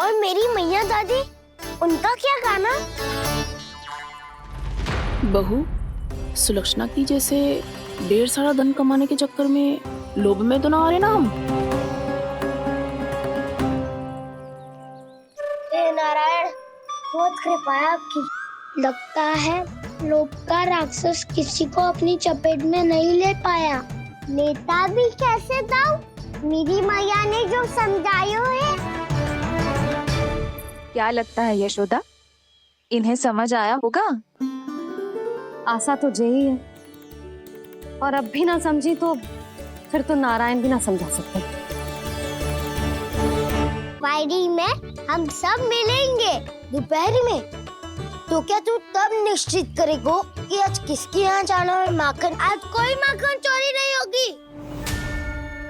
और मेरी मैया दादी, उनका क्या गाना? बहू, सुलक्षणा की जैसे ढेर सारा धन कमाने के चक्कर में लोभ में तो ना आ रहे ना हम। हे नारायण, बहुत कृपा है आपकी। लगता है लोभ का राक्षस किसी को अपनी चपेट में नहीं ले पाया। लेता भी कैसे दाऊ? मेरी मैया ने जो समझायो है। क्या लगता है यशोदा, इन्हें समझ आया होगा? आशा तो यही है, और अब भी ना समझी तो फिर तो नारायण भी ना समझा सकते। वायरी में हम सब मिलेंगे दोपहर में। तो क्या तू तब निश्चित करेगो कि आज किसके यहाँ जाना है माखन? आज कोई माखन चोरी नहीं होगी।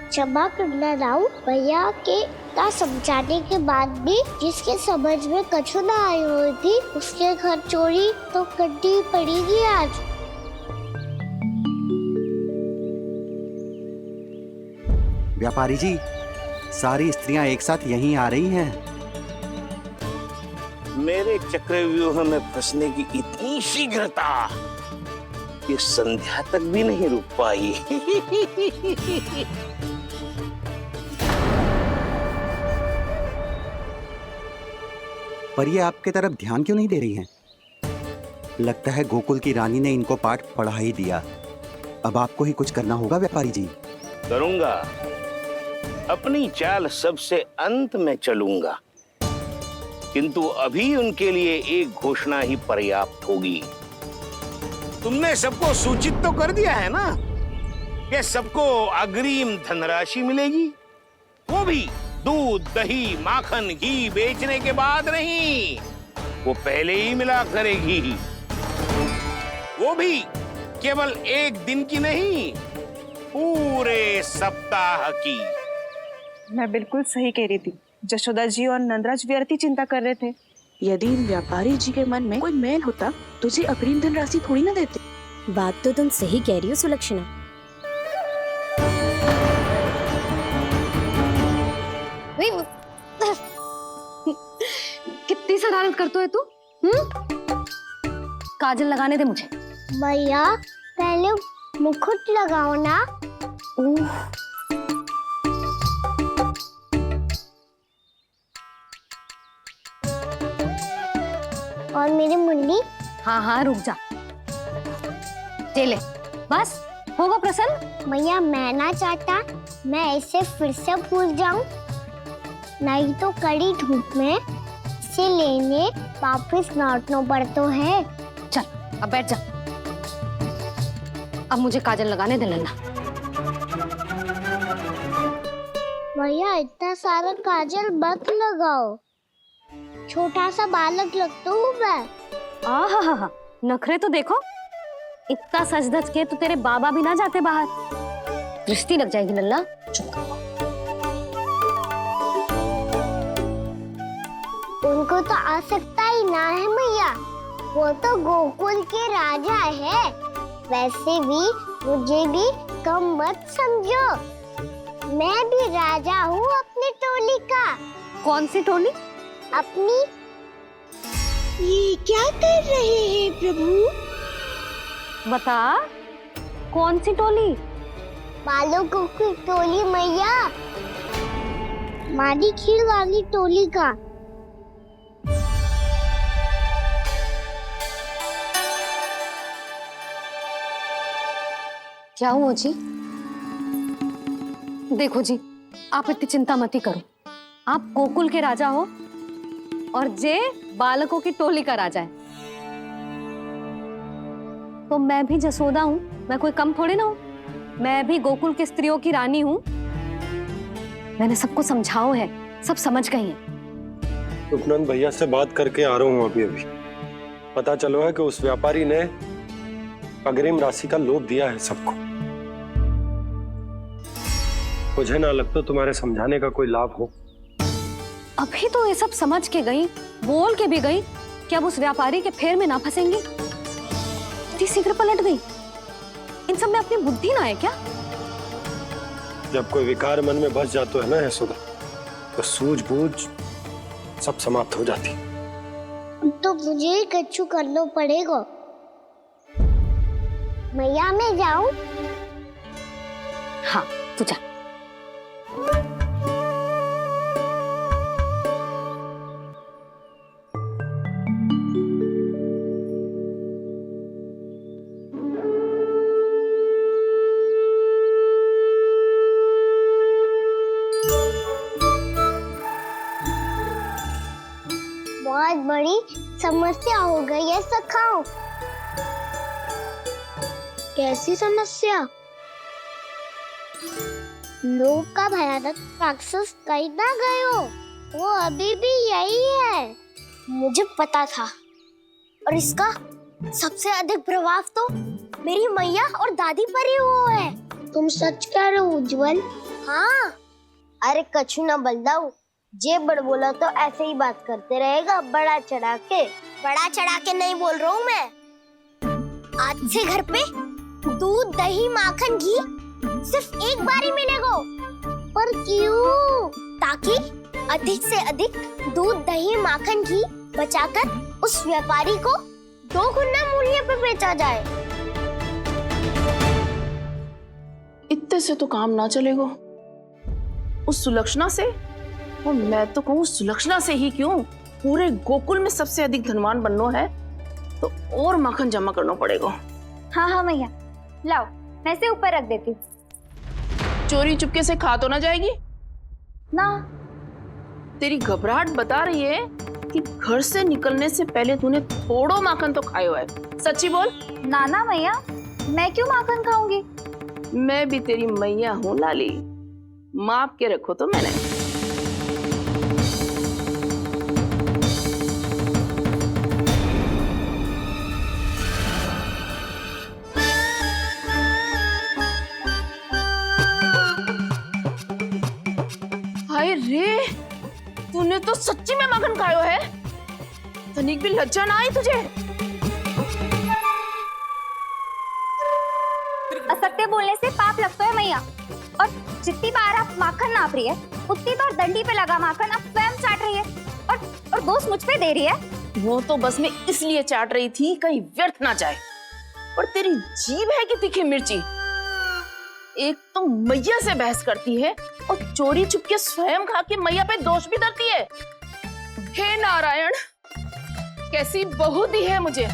क्षमा करना राव, भैया के का समझाने के बाद भी जिसके समझ में कछु ना आई हुई थी, उसके घर चोरी तो करनी पड़ेगी आज। व्यापारी जी, सारी स्त्रियां एक साथ यहीं आ रही हैं। मेरे चक्रव्यूह में फंसने की इतनी शीघ्रता कि संध्या तक भी नहीं रुक पाई। पर ये आपके तरफ ध्यान क्यों नहीं दे रही हैं? लगता है गोकुल की रानी ने इनको पाठ पढ़ा ही दिया। अब आपको ही कुछ करना होगा व्यापारी जी। करूंगा, अपनी चाल सबसे अंत में चलूंगा, किंतु अभी उनके लिए एक घोषणा ही पर्याप्त होगी। तुमने सबको सूचित तो कर दिया है ना कि सबको अग्रिम धनराशि मिलेगी, वो भी दूध, दही, माखन, घी बेचने के बाद नहीं, वो पहले ही मिला करेगी। वो भी केवल एक दिन की नहीं, पूरे सप्ताह की। मैं बिल्कुल सही कह रही थी। यशोदा जी और नंदराज व्यर्थ ही चिंता कर रहे थे। यदि व्यापारी जी के मन में कोई मैल होता, तुझे अग्रिम धन राशि थोड़ी ना देते। बात तो तुम सही कह रही हो सुलक्षणा। कितनी शरारत करते हो तू? काजल लगाने दे मुझे। भैया पहले मुकुट लगाओ ना। और मेरी मुन्नी? हाँ हाँ रुक जा, ले बस होगा प्रसन्न। भैया मैं ना चाहता मैं इसे फिर से भूल जाऊं, नहीं तो कड़ी धूप में इसे लेने वापस लौटना पड़ता है। चल अब बैठ जा, अब मुझे काजल लगाने दे लल्ला। भैया इतना सारा काजल मत लगाओ, छोटा सा बालक लगता हूँ मैं। आहा, नखरे तो देखो, इतना सज धज के तो तेरे बाबा भी ना जाते बाहर, दृष्टि लग जाएगी लल्ला। उनको तो आ सकता ही ना है भैया, वो तो गोकुल के राजा है। वैसे भी मुझे भी कम मत समझो, मैं भी राजा हूँ अपनी टोली का। कौन सी टोली? अपनी। ये क्या कर रहे हैं प्रभु? बता, कौन सी टोली? बालकों की टोली मैया, मारी खीर वाली टोली का। क्या हुआ जी? देखो जी, आप इतनी चिंता मत ही करो। आप गोकुल के राजा हो और जे बालकों की टोली का राजा है, तो मैं भी जसोदा हूँ, मैं कोई कम थोड़े ना हूँ। मैं भी गोकुल की स्त्रियों की रानी हूँ। मैंने सबको समझाओ है, सब समझ गई हैं। उपनंद भैया से बात करके आ रहा हूँ अभी। पता चलो है कि उस व्यापारी ने अग्रिम राशि का लोभ दिया है सबको। मुझे ना लगता तुम्हारे समझाने का कोई लाभ हो। अभी तो ये सब समझ के गई, बोल के भी गई कि अब उस व्यापारी के फेर में ना फंसेंगी। इतनी शीघ्र पलट गई, इन सब में अपनी बुद्धि ना है क्या? जब कोई विकार मन में बस जाता है ना यशोदा, तो सूझबूझ सब समाप्त हो जाती। तो मुझे ही कच्चू करना पड़ेगा। मैया मैं जाऊं? हाँ तू जा। बहुत बड़ी समस्या हो गई है सखाओ। कैसी समस्या? लोग का भयानक राक्षस कहीं ना गए हो, वो अभी भी यही है। मुझे पता था, और इसका सबसे अधिक प्रभाव तो मेरी मैया और दादी पर ही हुआ है। तुम सच कह रहे हो उज्जवल? हाँ। अरे कछु ना बलदाऊ, जे बड़ बोला तो ऐसे ही बात करते रहेगा बड़ा चढ़ा के। बड़ा चढ़ा के नहीं बोल रहा हूँ मैं। आज से घर पे दूध दही माखन घी सिर्फ एक बार ही मिलेगा। पर क्यों? ताकि अधिक से अधिक दूध दही माखन घी बचाकर उस व्यापारी को 2 गुना मूल्य पे बेचा जाए। इतने से तो काम ना चलेगा। उस सुलक्षणा से, और मैं तो कहूँ सुलक्षणा से ही क्यों, पूरे गोकुल में सबसे अधिक धनवान बनना है तो और माखन जमा करना पड़ेगा। हाँ हाँ मैया, लाओ मैं इसे ऊपर रख देती हूँ। चोरी चुपके से खा तो ना जाएगी ना? तेरी घबराहट बता रही है कि घर से निकलने से पहले तूने थोड़ो माखन तो खायो है। सच्ची बोल। ना ना मैया, मैं क्यों माखन खाऊंगी? मैं भी तेरी मैया हूँ लाली, माप के रखो तो मैंने। हाय रे, तूने तो सच्ची में माखन खायो है। तनिक भी लज्जा ना आई तुझे? असत्य बोलने से पाप लगता है मैया, और जितनी बार आप माखन नाप रही है उतनी बार डंडी पे लगा माखन आप स्वयं चाट रही है, और दोष मुझ पे दे रही है। वो तो बस मैं इसलिए चाट रही थी कहीं व्यर्थ ना जाए। और तेरी जीभ है कि तीखी मिर्ची। एक तो मैया से बहस करती है और चोरी छुपके स्वयं खा के मैया पे दोष भी धरती है। हे नारायण, कैसी बहू दी है मुझे।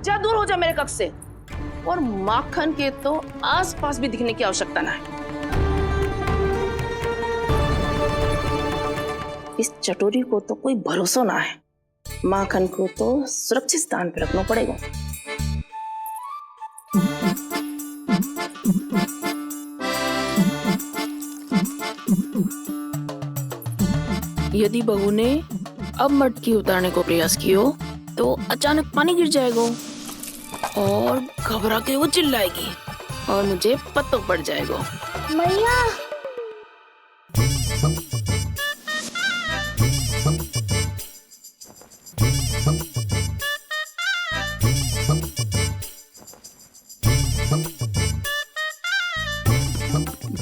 जा दूर हो जा मेरे कक्ष से, और माखन के तो आसपास भी दिखने की आवश्यकता ना है। इस चटोरी को तो कोई भरोसा ना है। माखन को तो सुरक्षित स्थान पर रखना पड़ेगा। यदि बहू ने अब मटकी उतारने को प्रयास किया तो अचानक पानी गिर जाएगा और घबरा के वो चिल्लाएगी और मुझे पता पड़ जाएगा। मैया,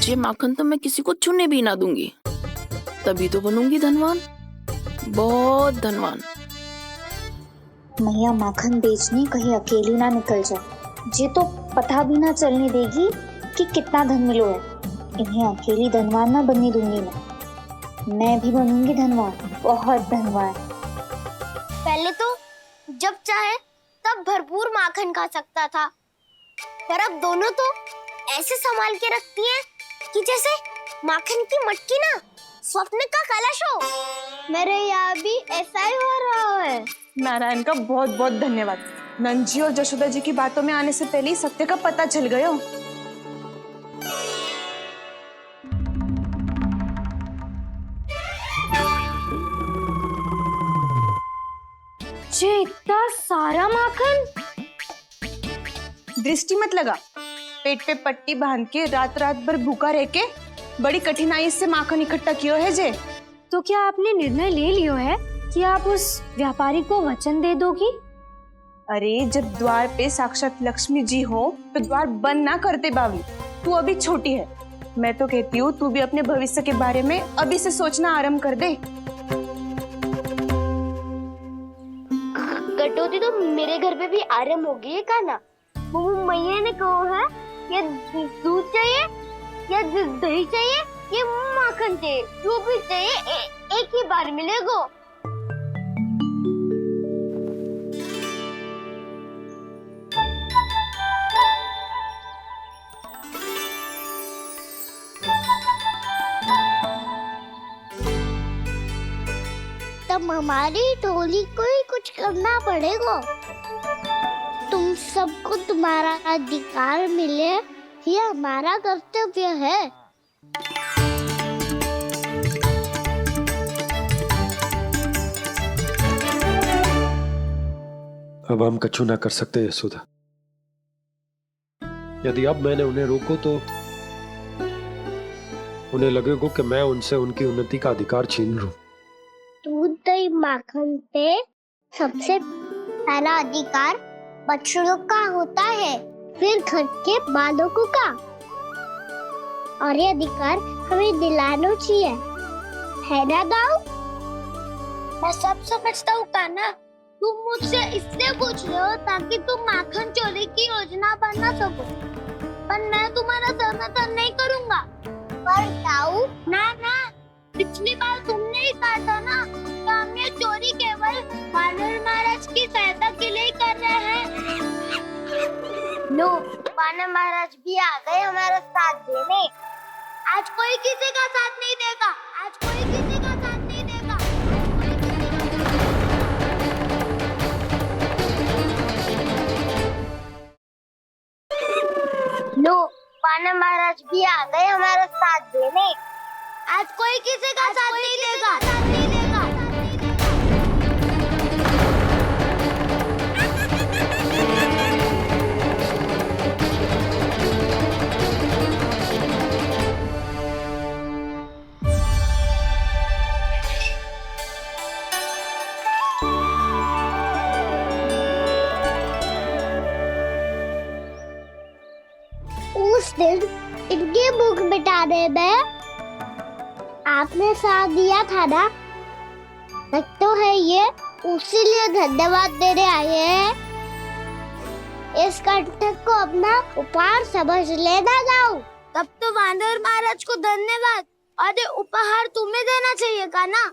ये माखन तो मैं किसी को छूने भी ना दूंगी, तभी तो बनूंगी धनवान, बहुत धनवान। मैया माखन बेचने कहीं अकेली ना निकल जाए। जे तो पता भी ना चलने देगी कि कितना धन मिलो है। इन्हें अकेली धनवान ना बनने दूंगी मैं भी बनूंगी धनवान, बहुत धनवान। पहले तो जब चाहे तब भरपूर माखन खा सकता था, पर अब दोनों तो ऐसे संभाल के रखती हैं कि जैसे माखन की मटकी ना स्वप्न का कलश हो। मेरे यहाँ भी ऐसा ही हो रहा है। नारायण का बहुत बहुत धन्यवाद। नंदजी और जशोदा जी की बातों में आने से पहले ही सत्य का पता चल गया। ये इतना सारा माखन? दृष्टि मत लगा, पेट पे पट्टी बांध के रात रात भर भूखा रह के बड़ी कठिनाई से माखन इकट्ठा किया है जे। तो क्या आपने निर्णय ले लियो है कि आप उस व्यापारी को वचन दे दोगी? अरे जब द्वार पे साक्षात लक्ष्मी जी हो तो द्वार बंद ना करते बावली। तू अभी छोटी है, मैं तो कहती हूँ तू भी अपने भविष्य के बारे में अभी से सोचना आरंभ कर दे। कटौती तो मेरे घर पे भी आरंभ हो गई है का ना। वो मैया ने कहा है या दूध चाहिए या दही चाहिए या माखन चाहिए, जो भी चाहिए एक ही बार मिलेगा। तब हमारी टोली को ही कुछ करना पड़ेगा। तुम सबको तुम्हारा अधिकार मिले, ये हमारा कर्तव्य है। अब हम कछु ना कर सकते यशोदा। यदि अब मैंने उन्हें रोको तो उन्हें लगेगा कि मैं उनसे उनकी उन्नति का अधिकार छीन लूं। दूध दही माखन पे सबसे पहला अधिकार बच्चों का होता है, फिर घर के बालकों का, और ये अधिकार हमें दिलाना चाहिए, है ना दाऊ? मैं सब समझता हूँ कान्हा, तुम मुझसे इसलिए पूछ रहे हो ताकि तुम माखन चोरी की योजना बना सको, पर मैं तुम्हारा समर्थन नहीं करूँगा। पर दाऊ ना, पिछली बार तुमने ही कहा था ना कि हम ये चोरी केवल वानर महाराज की सहायता के लिए कर रहे हैं। लो, वानर महाराज भी आ गए हमारा साथ देने। आज कोई किसी का साथ नहीं देगा, आज कोई किसी का साथ नहीं देगा। लो, वानर महाराज भी आ गए हमारा साथ देने। आज कोई किसी का साथ नहीं देगा। उस दिन इनकी भूख मिटाने में आपने साथ दिया था ना, तो है ये उसी लिए धन्यवाद देने आए हैं। इस कर्तव्य को अपना उपहार समझ लेना जाओ। तब तो वानर महाराज को धन्यवाद और ये उपहार तुम्हें देना चाहिए का ना।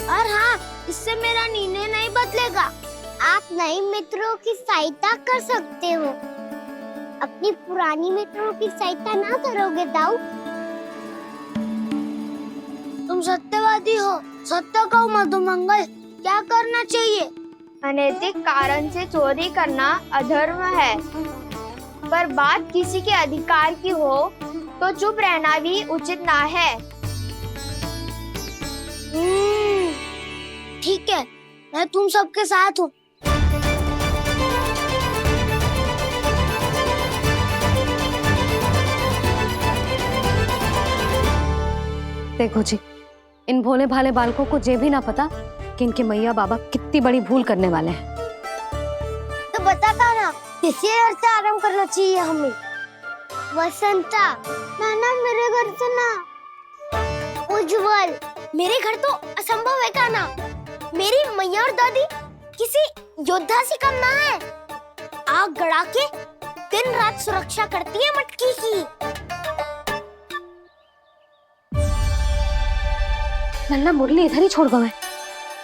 और हाँ, इससे मेरा निर्णय नहीं बदलेगा। आप नए मित्रों की सहायता कर सकते हो, अपनी पुरानी मित्रों की सहायता ना करोगे दाऊ। तुम सत्यवादी हो, सत्य कहो मधुमंगल, क्या करना चाहिए? अनैतिक कारण से चोरी करना अधर्म है, पर बात किसी के अधिकार की हो तो चुप रहना भी उचित ना है। ठीक है, मैं तुम सबके साथ हूँ। देखो जी, इन भोले भाले बालकों को ये भी ना पता कि इनके मैया बाबा कितनी बड़ी भूल करने वाले हैं। तो बता ना, किसी घर से आरंभ करना चाहिए हमें? वसंता, ना मेरे घर से ना। उज्जवल, मेरे घर तो असंभव है का ना। मेरी मैया और दादी किसी योद्धा से कम ना है। आग गड़ा के दिन रात सुरक्षा करती है मटकी की। नन्ना मुरली इधर ही छोड़ गए,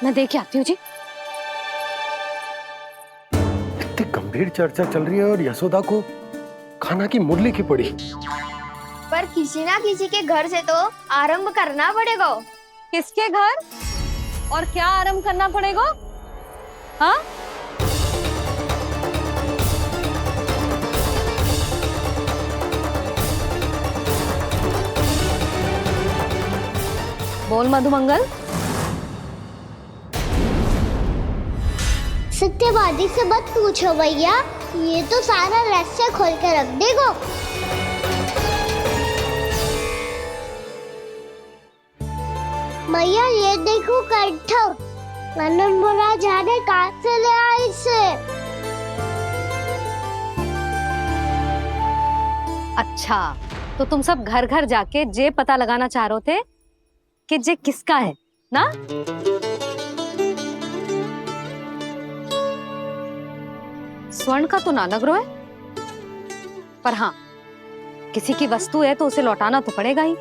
मैं देख के आती हूँ जी। इतनी गंभीर चर्चा चल रही है और यशोदा को खाना की मुरली की पड़ी। पर किसी ना किसी के घर से तो आरंभ करना पड़ेगा। किसके घर और क्या आरंभ करना पड़ेगा? हाँ, बोल मधुमंगल। सत्यवादी से मत पूछो भैया, ये तो सारा रहस्य खोल के रख देगा। भैया ये देखो कंठ, वानर महाराज जाने कहाँ से ले आए इसे। अच्छा, तो तुम सब घर घर जाके जे पता लगाना चाह रहे थे कि जे किसका है ना? स्वर्ण का तो ना लग रहा है, पर हाँ, किसी की वस्तु है तो उसे लौटाना तो पड़ेगा ही।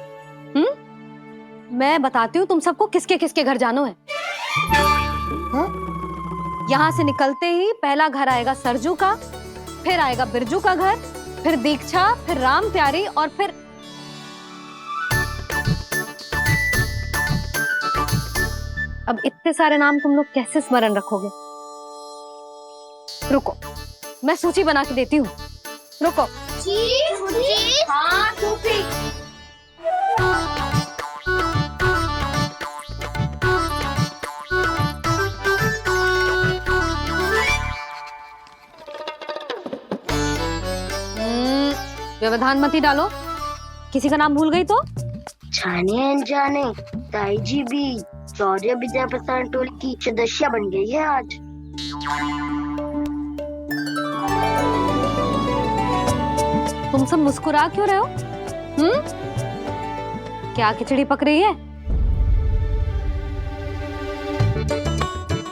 मैं बताती हूँ तुम सबको किसके किसके घर जाना है। यहाँ से निकलते ही पहला घर आएगा सरजू का, फिर आएगा बिरजू का घर, फिर दीक्षा, फिर राम प्यारी और फिर अब इतने सारे नाम तुम लोग कैसे स्मरण रखोगे? रुको, मैं सूची बना के देती हूँ। रुको। व्यवधान मत ही डालो, किसी का नाम भूल गई तो? जाने अनजाने ताई जी भी शौर्य विद्या प्रसारण टोली की सदस्य बन गई है आज। तुम सब मुस्कुरा क्यों रहे हो? क्या खिचड़ी पक रही है?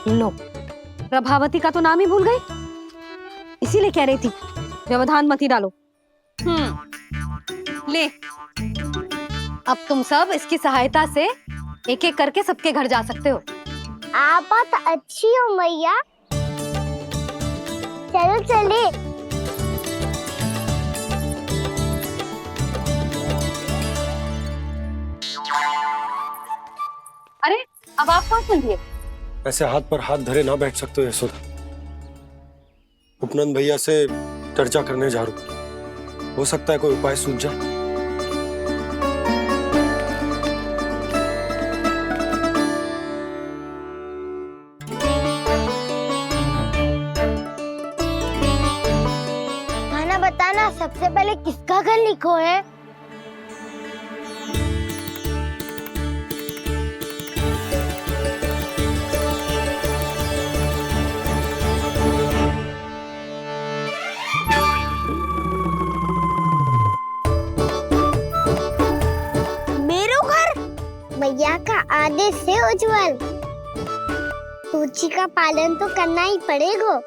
लो, प्रभावती का तो नाम ही भूल गई, इसीलिए कह रही थी व्यवधान मत ही डालो। ले, अब तुम सब इसकी सहायता से एक एक करके सबके घर जा सकते हो। आप तो अच्छी हो मैया, चलो चले। अरे, अब आप कहाँ चलिए? ऐसे हाथ पर हाथ धरे ना बैठ सकते हो यशोदा। उपनंद भैया से चर्चा करने जा रहा हूं, हो सकता है कोई उपाय सूझ जाए। खाना बताना, सबसे पहले किसका घर लिखो है? मैया का आदेश से उज्जवल, सूची का पालन तो करना ही पड़ेगा।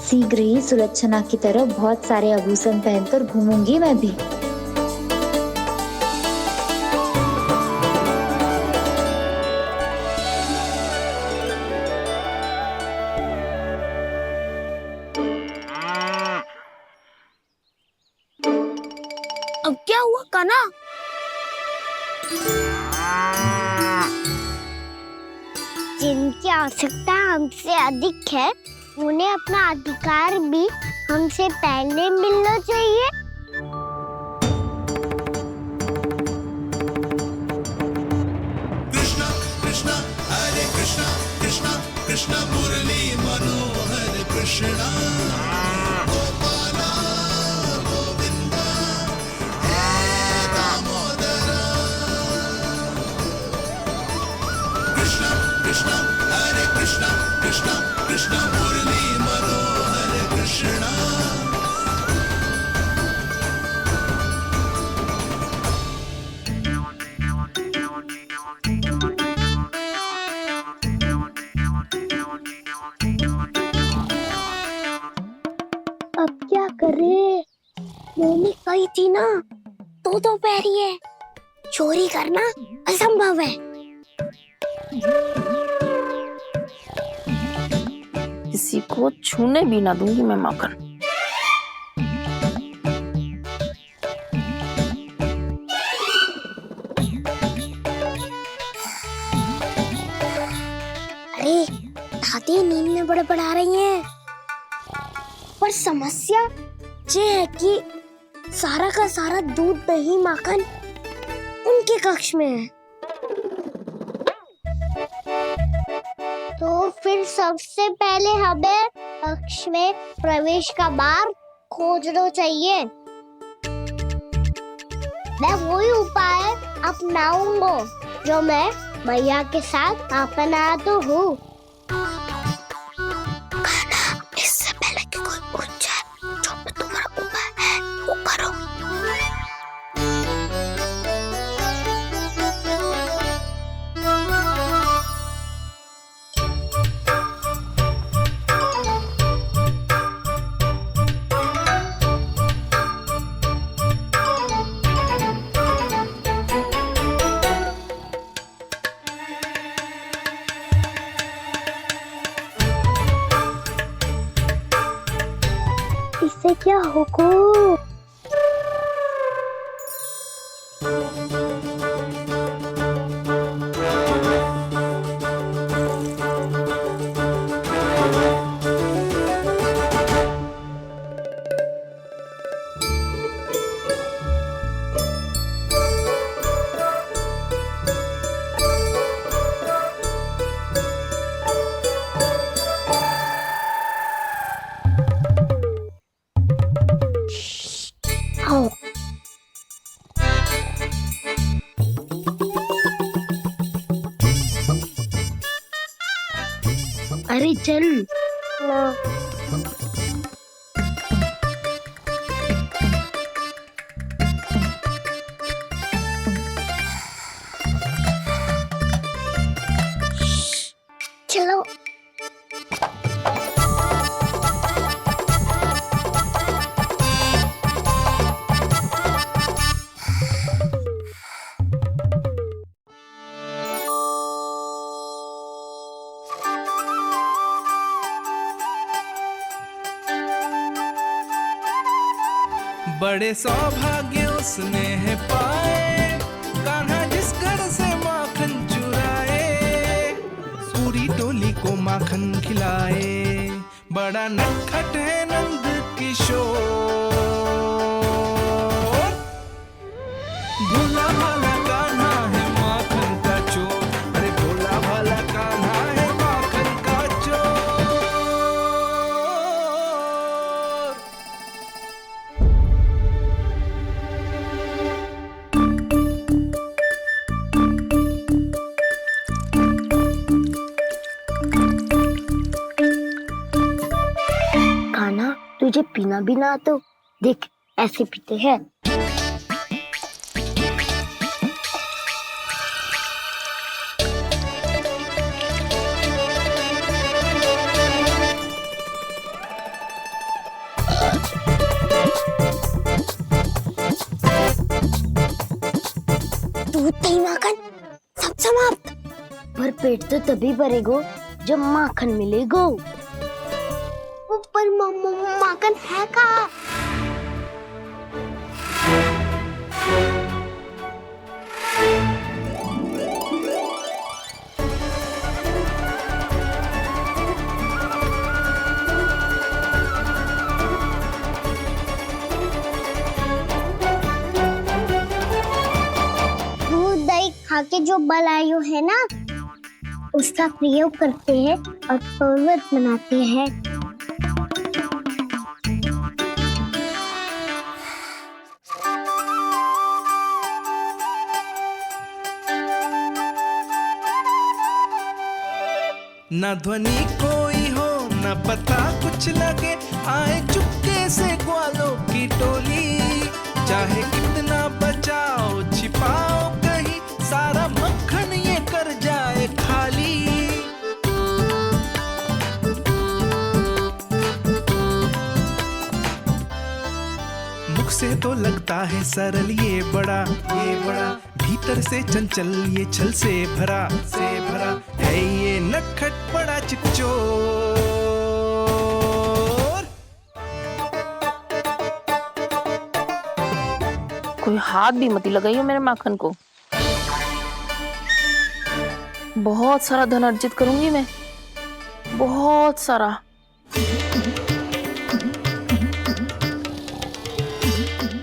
शीघ्र ही सुलक्षणा की तरह बहुत सारे आभूषण पहनकर घूमूंगी मैं भी। अब क्या हुआ काना? जिनकी आवश्यकता हमसे अधिक है, उन्हें अपना अधिकार भी हमसे पहले मिलना चाहिए। कृष्णा कृष्णा हरे कृष्णा कृष्णा कृष्णा मुरली मनोहर कृष्णा गोपाला गोविंदा हे दामोदरा। कृष्णा कृष्णा हरे कृष्णा कृष्णा कृष्णा मुरली मनोहर कृष्णा। अब क्या करे? मम्मी कही थी ना, दो पैरी है, चोरी करना असंभव है। किसी को छूने भी ना दूंगी मैं माखन। अरे दादी नींद में बड़बड़ा रही हैं, पर समस्या ये है कि सारा का सारा दूध दही माखन उनके कक्ष में है। तो फिर सबसे पहले हमें कक्ष में प्रवेश का मार्ग खोजना चाहिए। मैं वही उपाय अपनाऊंगा जो मैं भैया के साथ अपनाता हूँ। इससे पहले कि कोई पूछ जाए, जो मैं तुम्हारा इससे क्या होगा? आओ। अरे चल ना। चलो। बड़े सौभाग्य उसने है पाए, कान्हा जिस घर से माखन चुराए, पूरी टोली को माखन खिलाए। बड़ा नटखट है नंद किशोर, भोला भाला कान्हा है माखन का चोर। अरे भोला भाला कान्हा है माखन का चोर। खाना तुझे पीना भी ना तो देख ऐसे पीते हैं। दूध दही माखन सब समाप्त। पर पेट तो तभी भरेगो जब माखन मिलेगो। ऊपर माखन है कहाँ? दूध दही खा के जो बल आयु है ना, उसका प्रयोग करते हैं और पर्वत बनाते हैं। न ध्वनि कोई हो न पता कुछ लगे, आए चुपके से ग्वालों की टोली। चाहे कितना बचाओ छिपाओ कहीं, सारा मक्खन ये कर जाए खाली। मुख से तो लगता है सरल ये बड़ा भीतर से चंचल ये छल से भरा है ये नटखट बड़ा चिकचोर। कोई हाथ भी मत लगाइयो मेरे माखन को। बहुत सारा धन अर्जित करूंगी मैं, बहुत सारा।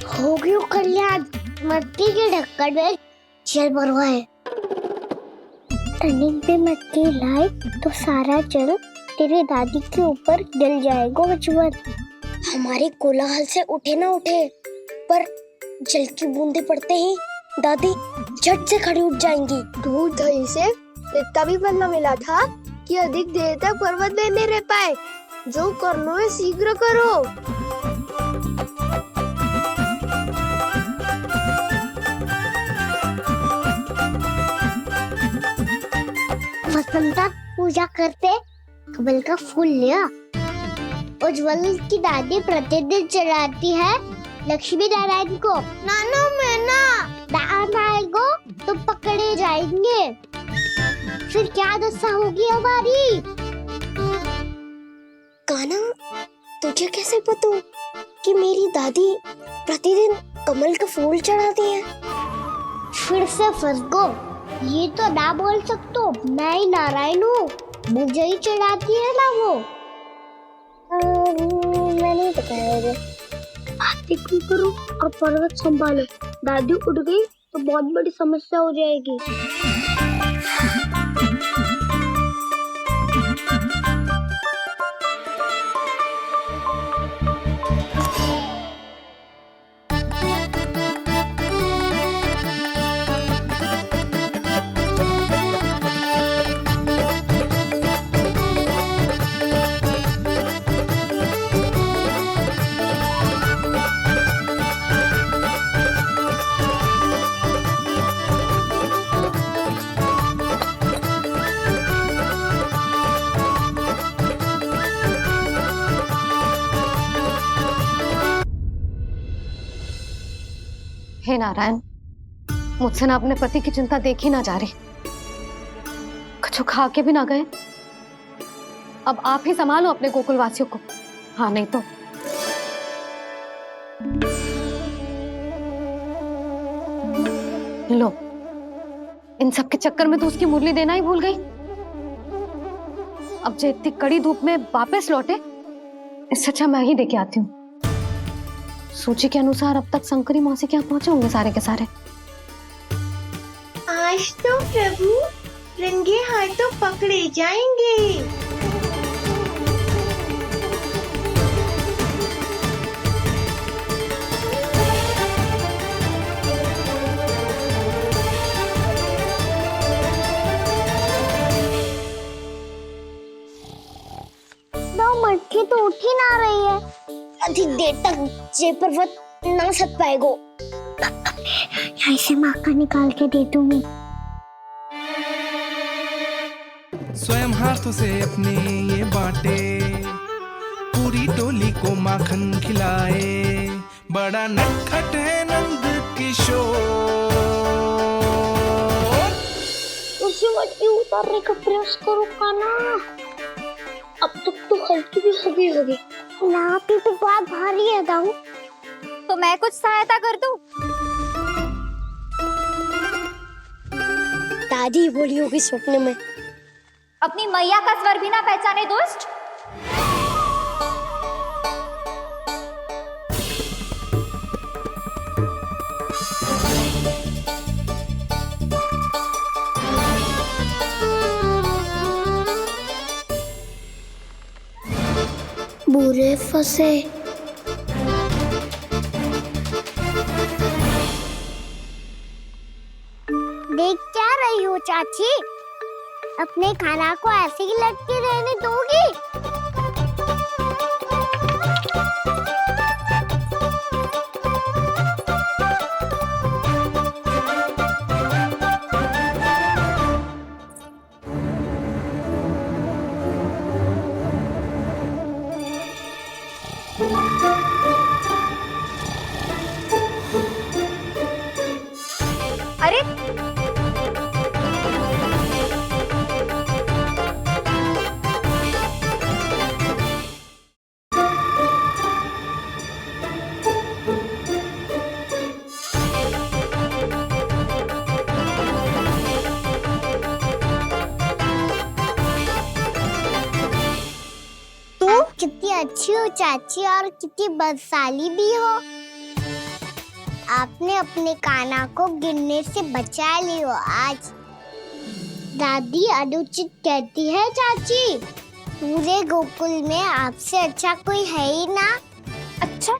हो गयो कल्याण, मट्टी के ढक्कन में जल भरवा है। टर्निंग पे मट्टी लाए तो सारा जल तेरे दादी के ऊपर डल जाएगा बचवन। हमारे कोलाहल से उठे ना उठे, पर जल की बूंदे पड़ते ही दादी झट से खड़ी उठ जाएंगी। दूध दही से इतना भी बनना मिला था कि अधिक देर तक पर्वत में नहीं रह पाए। जो करना है शीघ्र करो। वसंता पूजा करते कमल का फूल लिया। उज्ज्वल की दादी प्रतिदिन चढ़ाती है लक्ष्मी नारायण को। नानो में ना आएगो तो पकड़े जाएंगे। फिर क्या दशा होगी हमारी? कान्हा तुझे कैसे पता कि मेरी दादी प्रतिदिन कमल का फूल चढ़ाती है। फिर से फंस गो। ये तो ना बोल सकते, मैं ही नारायण हूँ, मुझे ही चढ़ाती है ना वो। मैं नहीं बताया। एक करो और पर्वत संभालो। दादी उड़ गई तो बहुत बड़ी समस्या हो जाएगी। हे नारायण, मुझसे ना अपने पति की चिंता देखी ना जा रही, कुछ खा के भी ना गए। अब आप ही संभालो अपने गोकुलवासियों को। हाँ नहीं तो लो, इन सब के चक्कर में तो उसकी मुरली देना ही भूल गई। अब जो इतनी कड़ी धूप में वापस लौटे, इससे अच्छा मैं ही देके आती हूँ। सूची के अनुसार अब तक शंकरी मौसी के यहाँ पहुंचे होंगे सारे के सारे। आज तो प्रभु रंगे हाथों पकड़े जाएंगे। मटकी तो उठ ही ना रही है। अधिक देर तक जे पर्वत ना सक पाएगो। यहाँ से माखन निकाल के दे दूंगी। स्वयं हाथों से अपने ये बांटे, पूरी टोली को माखन खिलाए, बड़ा नटखट है नंद किशोर। उसे मटकी उतारने का प्रयास करो काना। अब तक तो हल्की भी होगी। नापी तो बहुत भारी है दाऊ। तो मैं कुछ सहायता कर दूं? दादी बोली होगी सपने में। अपनी मैया का स्वर भी ना पहचाने दुष्ट। बुरे फंसे। देख क्या रही हो चाची? अपने खाना को ऐसे ही लटके रहने दोगी? अरे कितनी अच्छी हो चाची और कितनी बदसाली भी हो। आपने अपने काना को गिरने से बचा ली हो आज। दादी अनुचित कहती है चाची, पूरे गोकुल में आपसे अच्छा कोई है ही ना। अच्छा,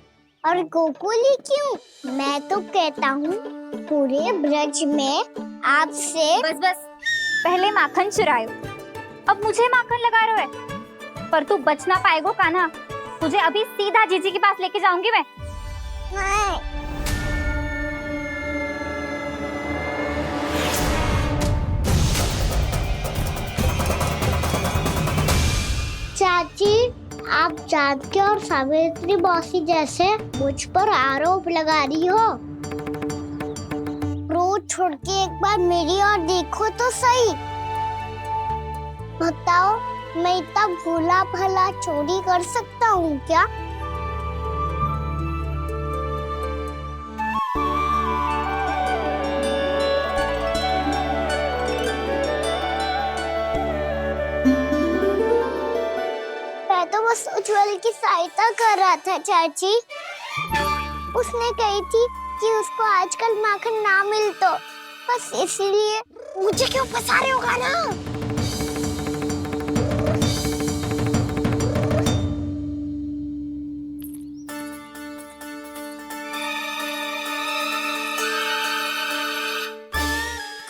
और गोकुल ही क्यों, मैं तो कहता हूँ पूरे ब्रज में आपसे। बस बस, पहले माखन चुरायो, अब मुझे माखन लगा रहे हो। पर तू बच ना पाएगो कान्हा, तुझे अभी सीधा जीजी के पास लेके जाऊंगी मैं। नहीं। चाची, आप जानकी और सावित्री मौसी जैसे मुझ पर आरोप लगा रही हो। रोज छोड़ के एक बार मेरी ओर देखो तो सही। बताओ, मैं इतना भोला भला चोरी कर सकता हूँ क्या? सहायता कर रहा था चाची। उसने कही थी कि उसको आजकल माखन ना मिल तो बस इसीलिए। मुझे क्यों फंसा रहे हो गाना?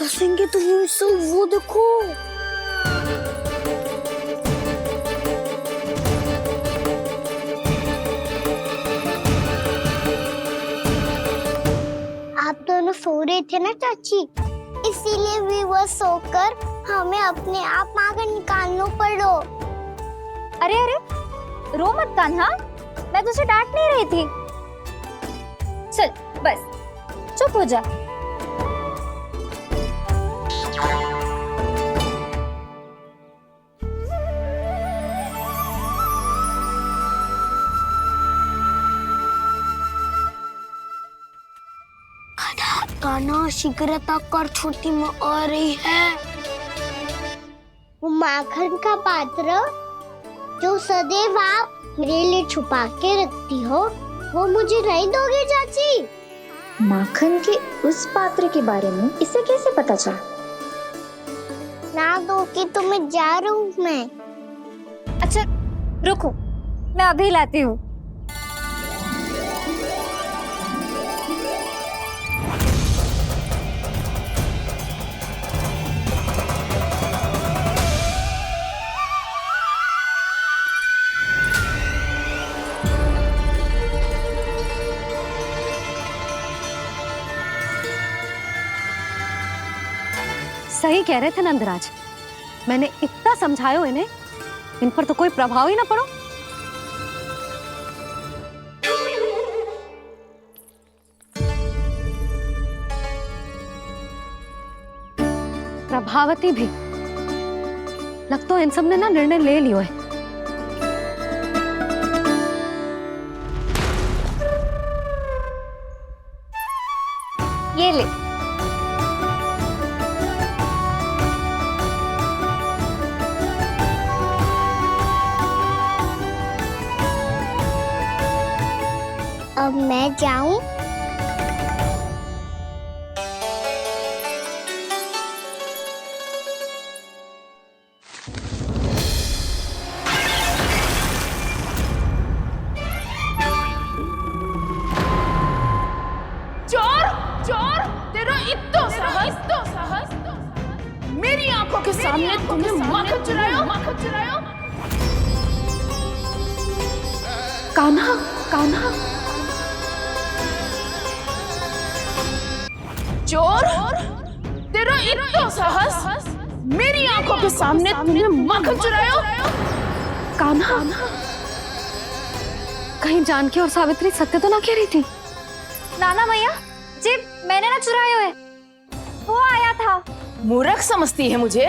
कसेंगे तो वो देखो। आप दोनों सो रहे थे ना चाची, इसीलिए वीवर सोकर हमें अपने आप माखन निकालना पड़ो। अरे अरे, रो मत कान्हा, मैं तुझे डांट नहीं रही थी। चल बस चुप हो जा। कान्हा शीघ्रता कर, छोटी माँ आ रही है। वो माखन का पात्र जो सदैव आप मेरे लिए छुपा के रखती हो, वो मुझे नहीं दोगे चाची? माखन के उस पात्र के बारे में इसे कैसे पता चला? ना दोगी तो मैं जा रहा हूँ मैं। अच्छा रुको, मैं अभी लाती हूँ। सही कह रहे थे नंदराज, मैंने इतना समझायो इन्हें, इन पर तो कोई प्रभाव ही ना पड़ो। प्रभावती भी लगता तो इन सब ने ना निर्णय ले लियो है। ये ले। अब मैं जाऊं? चोर चोर, तेरा इतना साहस, मेरी आंखों के सामने तुमने माखन चुराया। कान्हा, कान्हा, चोर, तेरा इतना साहस, मेरी आंखों के सामने तुमने माखन चुराया। कान्हा, कहीं जानकी और सावित्री सत्य तो ना कह रही थी? नाना मैया जी, मैंने ना चुराया है, वो आया था। मूर्ख समझती है मुझे?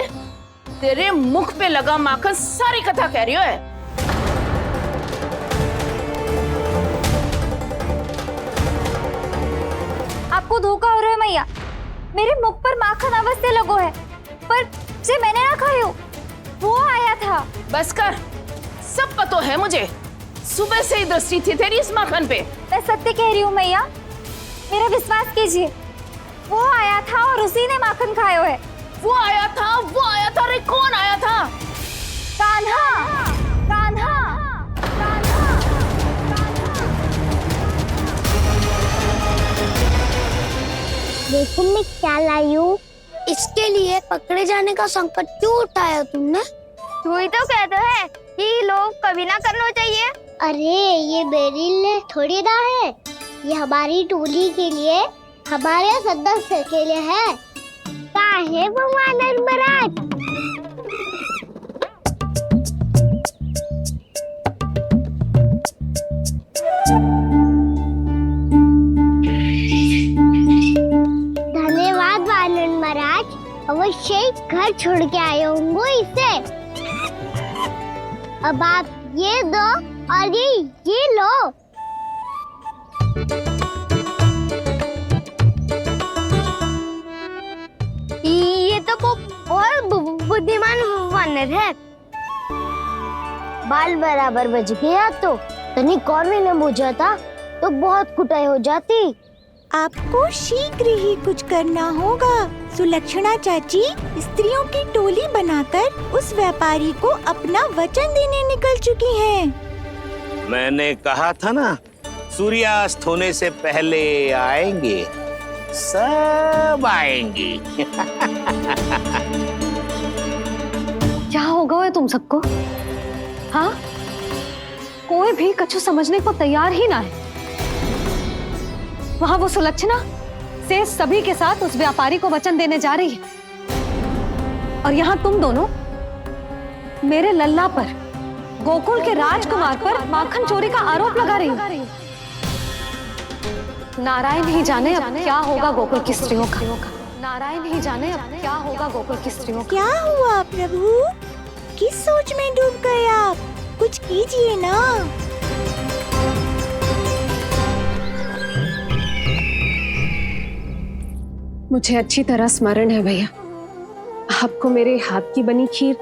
तेरे मुख पे लगा माखन सारी कथा कह रही है। आपको धोखा हो रहा है मैया, मेरे मुख पर माखन अवश्य लगो है, पर जे मैंने ना खायो, वो आया था। बस कर, सब पता है मुझे। सुबह से ही दृष्टि थी तेरी इस माखन पे। मैं सत्य कह रही हूँ मैया, मेरा विश्वास कीजिए। वो आया था और उसी ने माखन खायो है। वो आया था। अरे कौन आया था? कान्हा, कान्हा, कान्हा। देखो मैं क्या लाई हूँ। इसके लिए पकड़े जाने का संकट क्यों उठाया तुमने? तू ही तो कहता है कि लोग कभी ना करना चाहिए। अरे ये मेरे लिए थोड़ी ना है, ये हमारी टोली के लिए, हमारे सदस्य के लिए है। काहे भगवान महाराज? धन्यवाद वानर महाराज, अवश्य घर छोड़ के आए होंगे इसे। अब आप ये दो और ये लो। ये तो बहुत बुद्धिमान वानर है। बाल बराबर बज गया तो तनिक और विलम्ब हो जाता तो बहुत कुटाई हो जाती। आपको शीघ्र ही कुछ करना होगा। सुलक्षणा चाची स्त्रियों की टोली बनाकर उस व्यापारी को अपना वचन देने निकल चुकी हैं। मैंने कहा था ना, सूर्यास्त होने से पहले आएंगे, सब आएंगे। क्या होगा है तुम सबको? हाँ, कोई भी कछु समझने को तैयार ही ना है। वहां वो सुलक्षणा से सभी के साथ उस व्यापारी को वचन देने जा रही है, और यहाँ तुम दोनों मेरे लल्ला पर, गोकुल के राजकुमार पर माखन चोरी का आरोप लगा रही हो। नारायण ही जाने अब क्या होगा गोकुल की स्त्रियों का। नारायण ही जाने अब क्या होगा गोकुल की स्त्रियों का। क्या हुआ प्रभु? किस सोच में डूब गए आप? कुछ कीजिए ना। मुझे अच्छी तरह स्मरण है भैया, आपको मेरे हाथ की बनी खीर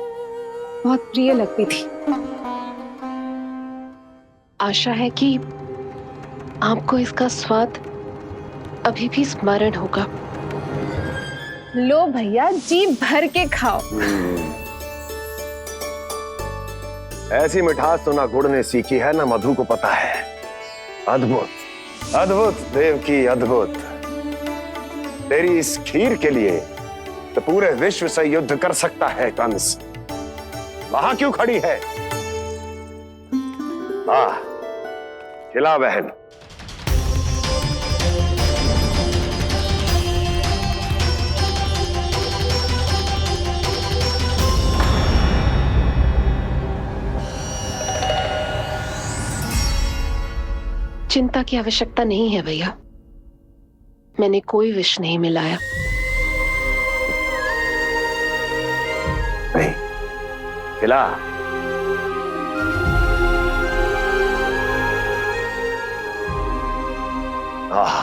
बहुत प्रिय लगती थी। आशा है कि आपको इसका स्वाद अभी भी स्मरण होगा। लो भैया, जी भर के खाओ। ऐसी मिठास तो ना गुड़ ने सीखी है ना मधु को पता है। अद्भुत अद्भुत देवकी, अद्भुत। तेरी इस खीर के लिए तो पूरे विश्व से युद्ध कर सकता है कंस। वहां क्यों खड़ी है? वाह, खिला बहन। चिंता की आवश्यकता नहीं है भैया, मैंने कोई विष नहीं मिलाया। नहीं, खिला। आह,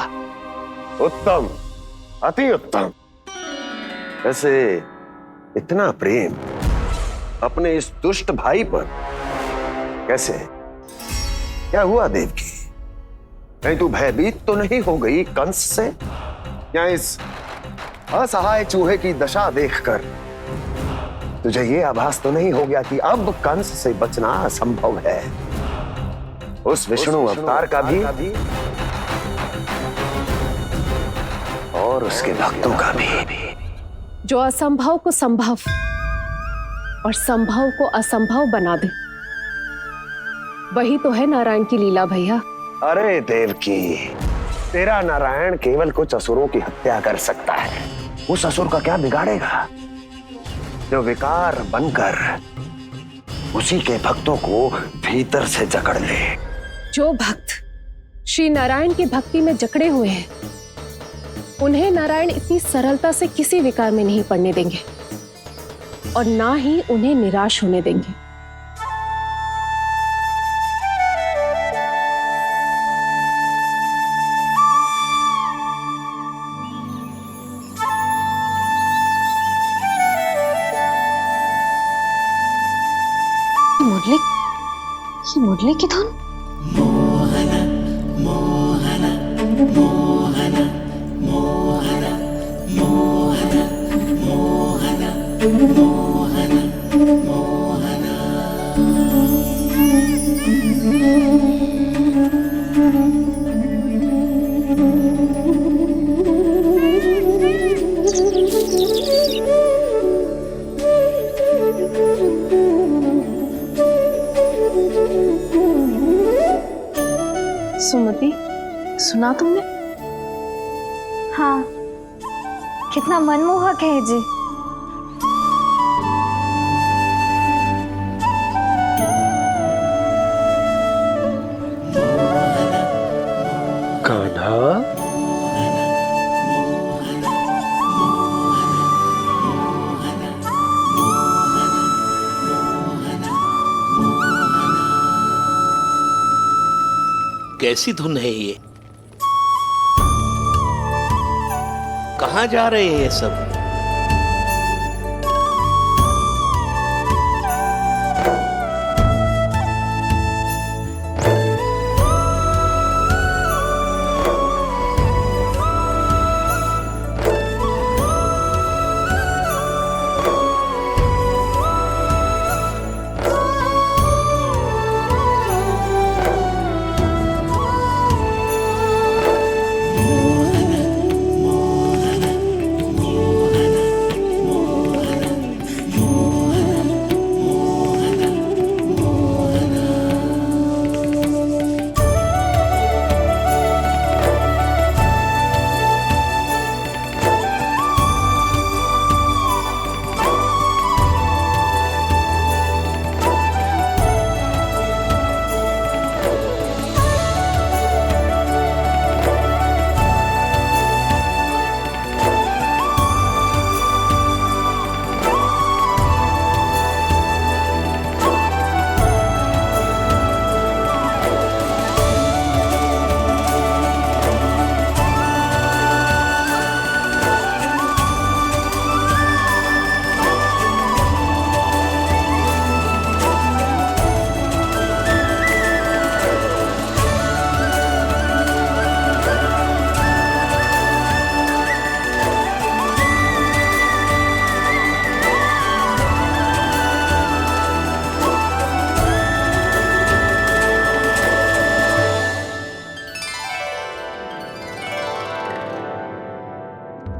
उत्तम, अति उत्तम। वैसे इतना प्रेम अपने इस दुष्ट भाई पर कैसे? क्या हुआ देवकी? कहीं तू भयभीत तो नहीं हो गई कंस से? या इस असहाय चूहे की दशा देखकर तुझे ये आभास तो नहीं हो गया कि अब कंस से बचना असंभव है? उस विष्णु अवतार का भी और उसके भक्तों का भी। जो असंभव को संभव और संभव को असंभव बना दे, वही तो है नारायण की लीला भैया। अरे देवकी, तेरा नारायण केवल कुछ असुरों की हत्या कर सकता है। उस असुर का क्या बिगाड़ेगा जो विकार बनकर उसी के भक्तों को भीतर से जकड़ ले। जो भक्त श्री नारायण की भक्ति में जकड़े हुए हैं, उन्हें नारायण इतनी सरलता से किसी विकार में नहीं पड़ने देंगे और ना ही उन्हें निराश होने देंगे। ये मुरली की धुन। मोहना मोहना मोहना मोहना मोहना मोहना मोहना मोहना। सुमति, सुना तुमने? हाँ, कितना मनमोहक है जी। कान्हा, कैसी धुन है ये? कहाँ जा रहे हैं ये सब?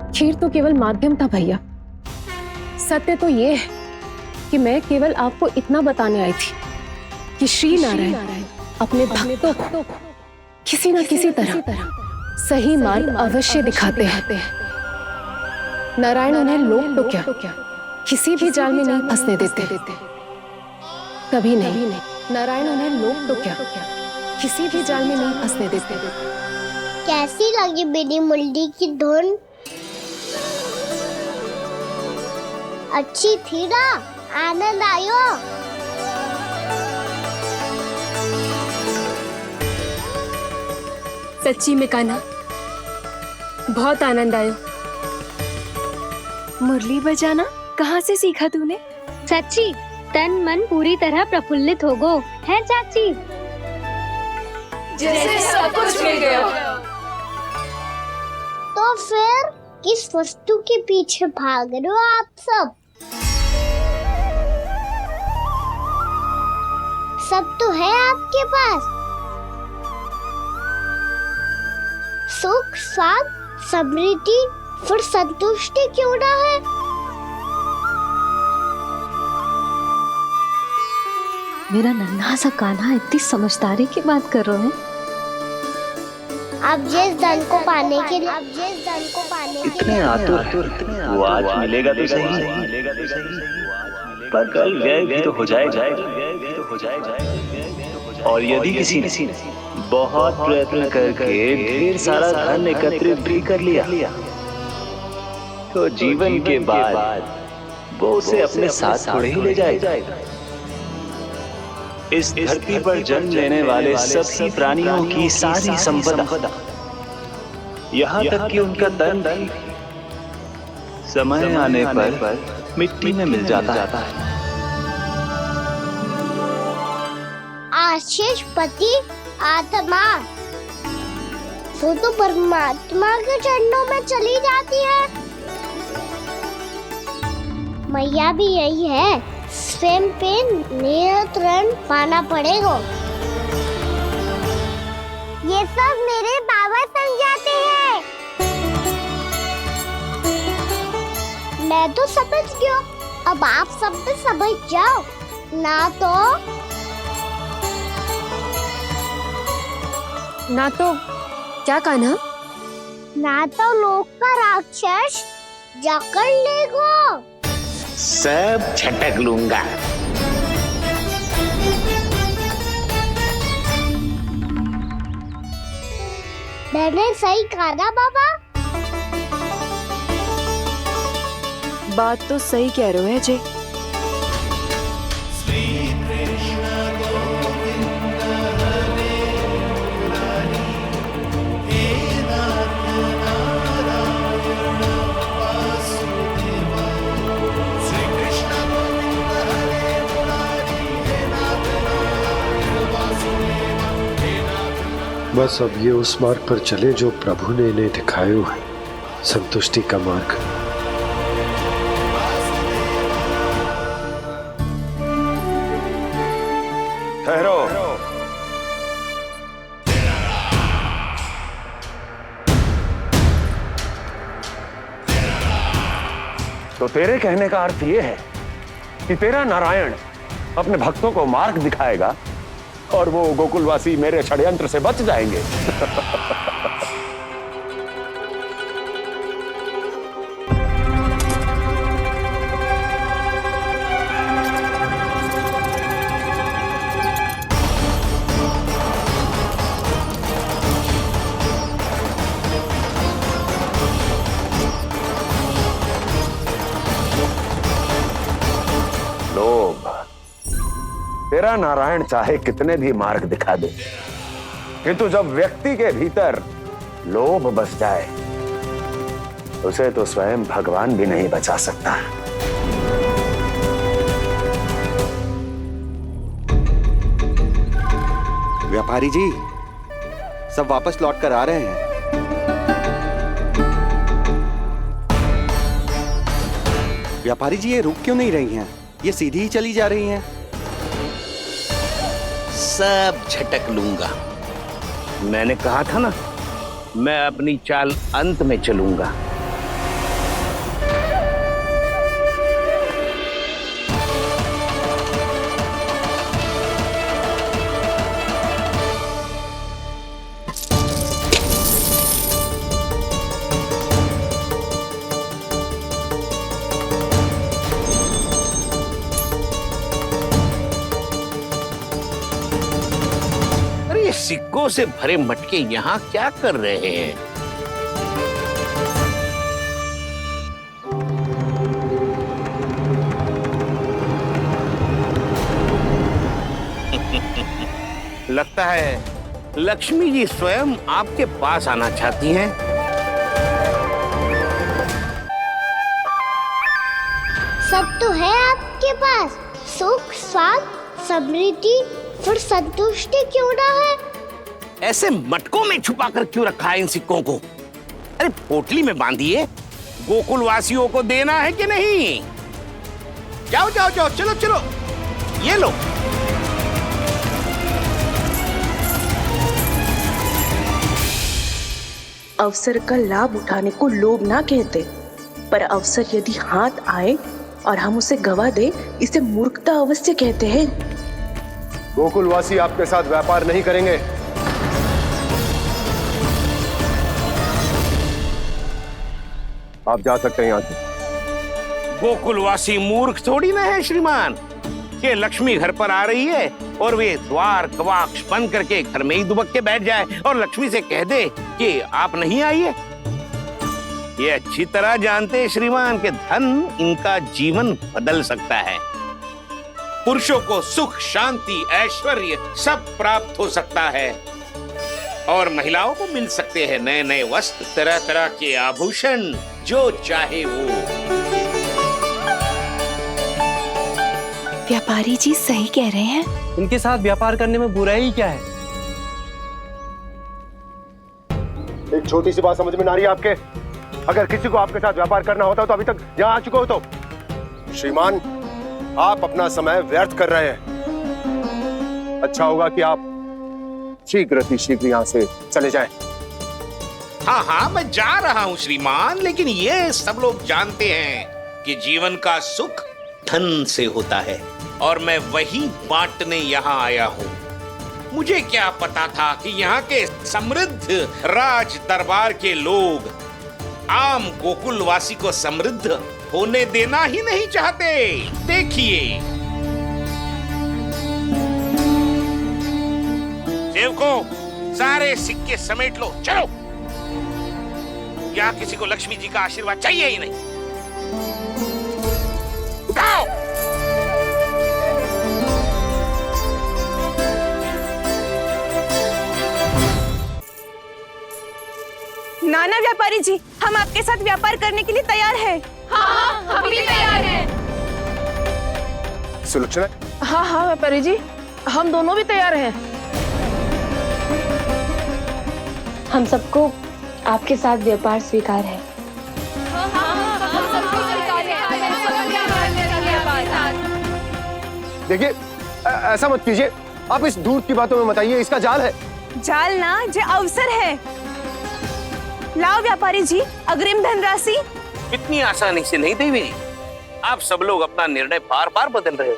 खीर तो केवल माध्यम था भैया। सत्य तो ये है कि मैं केवल आपको इतना बताने आई थी कि श्री नारायण अपने भक्तों को किसी न किसी तरह सही मार्ग अवश्य दिखाते हैं। नारायण उन्हें लोग तो क्या किसी भी जाल में नहीं फंसने देते, कभी नहीं। नारायण उन्हें लोग तो क्या किसी भी जाल में नहीं फंसने देते। कैसी लगी मेरी मुरली की धुन? अच्छी थी ना? आनंद आयो? सच्ची में कान्हा, बहुत आनंद आयो। मुरली बजाना कहाँ से सीखा तूने? सच्ची तन मन पूरी तरह प्रफुल्लित हो गो है चाची। जैसे सब कुछ मिल गया। तो फिर किस वस्तु के पीछे भाग रहे हो आप सब? सब तो है आपके पास। सुख, स्वाद, समृद्धि, फिर संतुष्टि क्यों ना है? मेरा नन्हा सा कान्हा इतनी समझदारी की बात कर रहे हैं। अब जिस धन को पाने के लिए इतने आतुर, वो आज मिलेगा तो सही, पर कल व्यय भी तो हो जाएगा। और यदि किसी ने बहुत प्रयत्न करके ढेर सारा धन एकत्रित भी कर लिया, तो जीवन के बाद वो उसे अपने साथ थोड़े ही ले जाएगा। इस धरती पर जन्म लेने वाले सभी प्राणियों की सारी संपदा, यहाँ तक कि उनका तन भी समय आने पर मिट्टी में मिल जाता है। आशीष पति आत्मा वो तो परमात्मा के चरणों में चली जाती है। मैया भी यही है, स्वयं पे नियंत्रण पाना पड़ेगा। ये सब मेरे बाबा समझाते हैं। मैं तो समझ गया, अब आप सब भी समझ जाओ ना तो क्या कान्हा? ना तो लोक का राक्षस जकड़ लेगो। सब झटक लूंगा। मैंने सही कहा ना बाबा? बात तो सही कह रहे हो है जय। बस अब ये उस मार्ग पर चले जो प्रभु ने इन्हें दिखाया है, संतुष्टि का मार्ग। ठहरो। तो तेरे कहने का अर्थ यह है कि तेरा नारायण अपने भक्तों को मार्ग दिखाएगा और वो गोकुलवासी मेरे षड्यंत्र से बच जाएंगे। लोभ, तेरा नारायण चाहे कितने भी मार्ग दिखा दे, किंतु जब व्यक्ति के भीतर लोभ बस जाए, उसे तो स्वयं भगवान भी नहीं बचा सकता। व्यापारी जी, सब वापस लौट कर आ रहे हैं। व्यापारी जी, ये रुक क्यों नहीं रही हैं? ये सीधी ही चली जा रही हैं। सब झटक लूंगा। मैंने कहा था ना, मैं अपनी चाल अंत में चलूंगा। सिक्कों से भरे मटके यहाँ क्या कर रहे हैं? लगता है लक्ष्मी जी स्वयं आपके पास आना चाहती हैं। सब तो है आपके पास, सुख, स्वाद, समृद्धि, फिर संतुष्टि क्यों ना है? ऐसे मटकों में छुपा कर क्यों रखा है इन सिक्कों को? अरे पोटली में बांधिए, गोकुल वासियों को देना है कि नहीं? जाओ जाओ जाओ, चलो चलो, ये लो। अवसर का लाभ उठाने को लोभ ना कहते, पर अवसर यदि हाथ आए और हम उसे गवा दे, इसे मूर्खता अवश्य कहते हैं। गोकुलवासी आपके साथ व्यापार नहीं करेंगे। आप जा सकते हैं यहाँ से। गोकुलवासी मूर्ख थोड़ी ना है श्रीमान, कि लक्ष्मी घर पर आ रही है और वे द्वार कवाक्ष बंद करके घर में ही दुबक के बैठ जाए और लक्ष्मी से कह दे कि आप नहीं आइए। ये अच्छी तरह जानते हैं श्रीमान कि धन इनका जीवन बदल सकता है। पुरुषों को सुख, शांति, ऐश्वर्य सब प्राप्त हो सकता है और महिलाओं को मिल सकते हैं नए नए वस्त्र, तरह तरह के आभूषण, जो चाहे वो। व्यापारी जी सही कह रहे हैं। इनके साथ व्यापार करने में बुराई क्या है? एक छोटी सी बात समझ में ना रही है आपके? अगर किसी को आपके साथ व्यापार करना होता तो अभी तक यहाँ आ चुके हो। तो श्रीमान, आप अपना समय व्यर्थ कर रहे हैं। अच्छा होगा कि आप शीघ्र यहाँ से चले जाएं। हाँ हाँ, मैं जा रहा हूँ श्रीमान, लेकिन ये सब लोग जानते हैं कि जीवन का सुख धन से होता है और मैं वही बांटने यहाँ आया हूँ। मुझे क्या पता था कि यहाँ के समृद्ध राज दरबार के लोग आम गोकुलवासी को समृद्ध होने देना ही नहीं चाहते। देखिए, सेवकों, सारे सिक्के समेट लो, चलो। यहाँ किसी को लक्ष्मी जी का आशीर्वाद चाहिए ही नहीं। उठाओ। नाना व्यापारी जी, हम आपके साथ व्यापार करने के लिए तैयार हैं। हाँ, हम भी तैयार हैं। सुलक्षणा? हाँ हाँ व्यापारी जी, हम दोनों भी तैयार हैं। हम सबको आपके साथ व्यापार स्वीकार है। देखिए, ऐसा मत कीजिए। आप इस दूर की बातों में बताइए, इसका जाल है। जाल ना, जो अवसर है। लाओ व्यापारी जी, अग्रिम धनराशि। इतनी आसानी से नहीं देवी जी। आप सब लोग अपना निर्णय बार बार बदल रहे हो।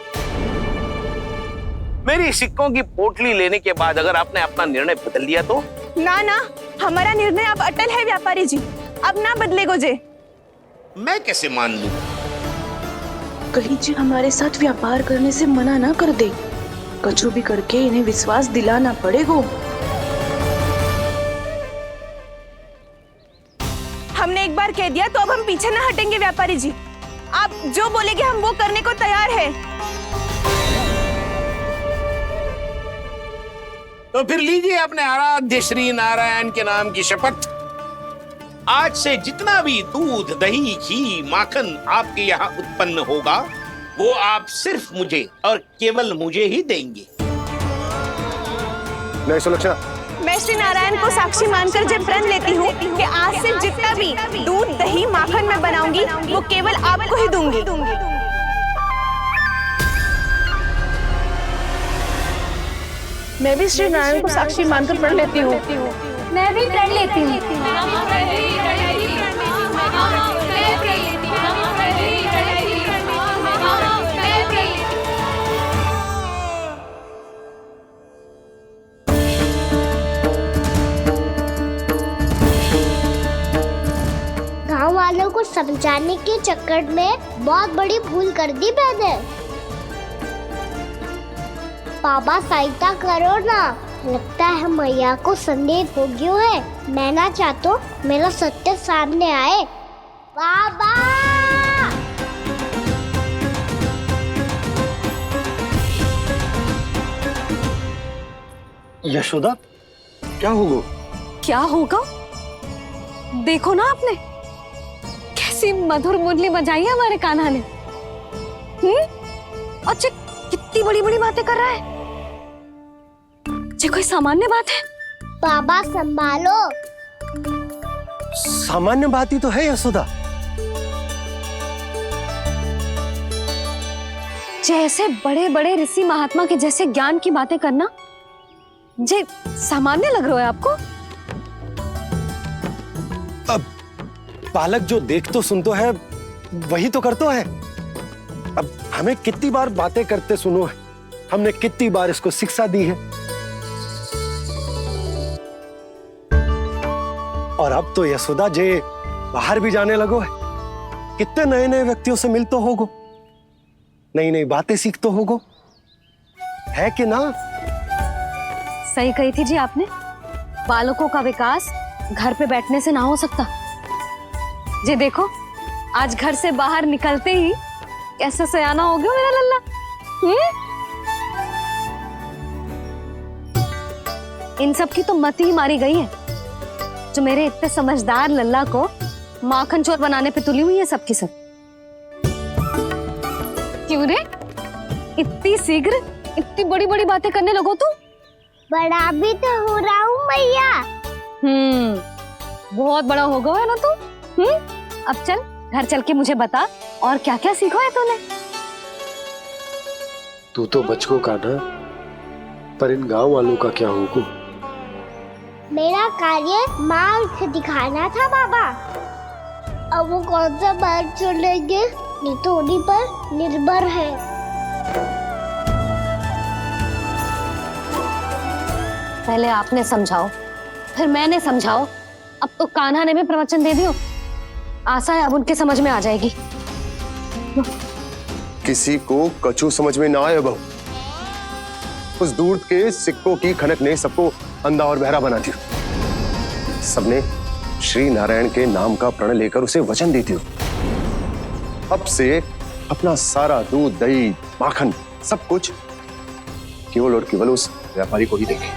मेरी सिक्कों की पोटली लेने के बाद अगर आपने अपना निर्णय बदल दिया तो? ना ना, हमारा निर्णय अब अटल है व्यापारी जी, अब ना बदलेगो जे। मैं कैसे मान लूं? कहीं जी हमारे साथ व्यापार करने से मना ना कर दे। कछु भी करके इन्हें विश्वास दिलाना पड़ेगा। हमने एक बार कह दिया तो अब हम पीछे ना हटेंगे व्यापारी जी। आप जो बोलेंगे हम वो करने को तैयार है। तो फिर लीजिए अपने आराध्य श्री नारायण के नाम की शपथ। आज से जितना भी दूध, दही, घी, माखन आपके यहाँ उत्पन्न होगा, वो आप सिर्फ मुझे और केवल मुझे ही देंगे। नहीं सुलक्षणा, मैं श्री नारायण को साक्षी मानकर जब प्रण लेती हूँ कि आज से जितना भी दूध, दही, माखन मैं बनाऊंगी वो केवल आपको ही दूंगी। मैं भी श्री नारायण को साक्षी मानकर प्रण लेती हूँ। मैं भी प्रण लेती हूँ। गांव वालों को समझाने के चक्कर में बहुत बड़ी भूल कर दी मैंने। बाबा सहायता करो ना, लगता है मैया को संदेह हो गयो है। मैं ना चाहतो मेरा सत्य सामने आए। बाबा! यशोदा, क्या होगा? क्या होगा? देखो ना आपने कैसी मधुर मुरली बजाई है हमारे कान्हा ने। अच्छा, कितनी बड़ी बड़ी बातें कर रहा है। ये कोई सामान्य बात है? बाबा संभालो। सामान्य बात ही तो है यशोदा। जैसे बड़े बड़े ऋषि महात्मा के जैसे ज्ञान की बातें करना जे सामान्य लग रहा है आपको? अब बालक जो देख तो सुन तो है वही तो कर तो है। अब हमें कितनी बार बातें करते सुनो है, हमने कितनी बार इसको शिक्षा दी है। और अब तो यशोदा जे बाहर भी जाने लगो है, कितने नए नए व्यक्तियों से मिल तो होगो, नई नई बातें सीख तो होगो, है कि ना? सही कही थी जी आपने। बालकों का विकास घर पे बैठने से ना हो सकता। जी देखो, आज घर से बाहर निकलते ही कैसे सयाना हो गया मेरा लल्ला। इन सब की तो मत ही मारी गई है, जो मेरे इतने समझदार लल्ला को माखन चोर बनाने पे तुली हुई है सबकी सब। क्यों रे, इतनी शीघ्र इतनी बड़ी बड़ी बातें करने लगो तू? बड़ा भी तो हो रहा हूँ मैया। बहुत बड़ा हो गया है ना तू। अब चल घर चल के मुझे बता और क्या क्या सीखा है तूने। तू तो बचको कान्हा, पर इन गांव वालों का क्या होगा? मेरा कार्य मार्ग दिखाना था बाबा। अब वो कौन सा मार्ग चलेंगे ये तो उन्हीं पर निर्भर है। पहले आपने समझाओ, फिर मैंने समझाओ, अब तो कान्हा ने भी प्रवचन दे दियो। आशा है अब उनके समझ में आ जाएगी। किसी को कछु समझ में ना आए बहू। उस दूर के सिक्कों की खनक ने सबको अंधा और बहरा बना दिया। सबने श्री नारायण के नाम का प्रण लेकर उसे वचन दे दिया। अब से अपना सारा दूध, दही, माखन सब कुछ केवल और केवल उस व्यापारी को ही देंगे।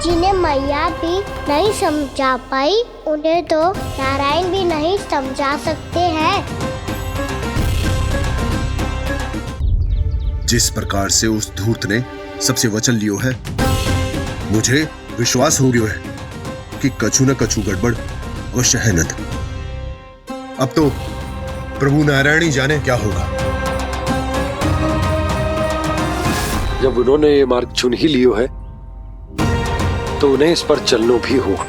जिन्हें मैया भी नहीं समझा पाई, उन्हें तो नारायण भी नहीं समझा सकते हैं। जिस प्रकार से उस धूर्त ने सबसे वचन लियो है, मुझे विश्वास हो गयो है कि कछु न कछु गड़बड़ अवश्य है नंद। अब तो प्रभु नारायण ही जाने क्या होगा। जब उन्होंने ये मार्ग चुन ही लियो है तो उन्हें इस पर चलना भी होगा,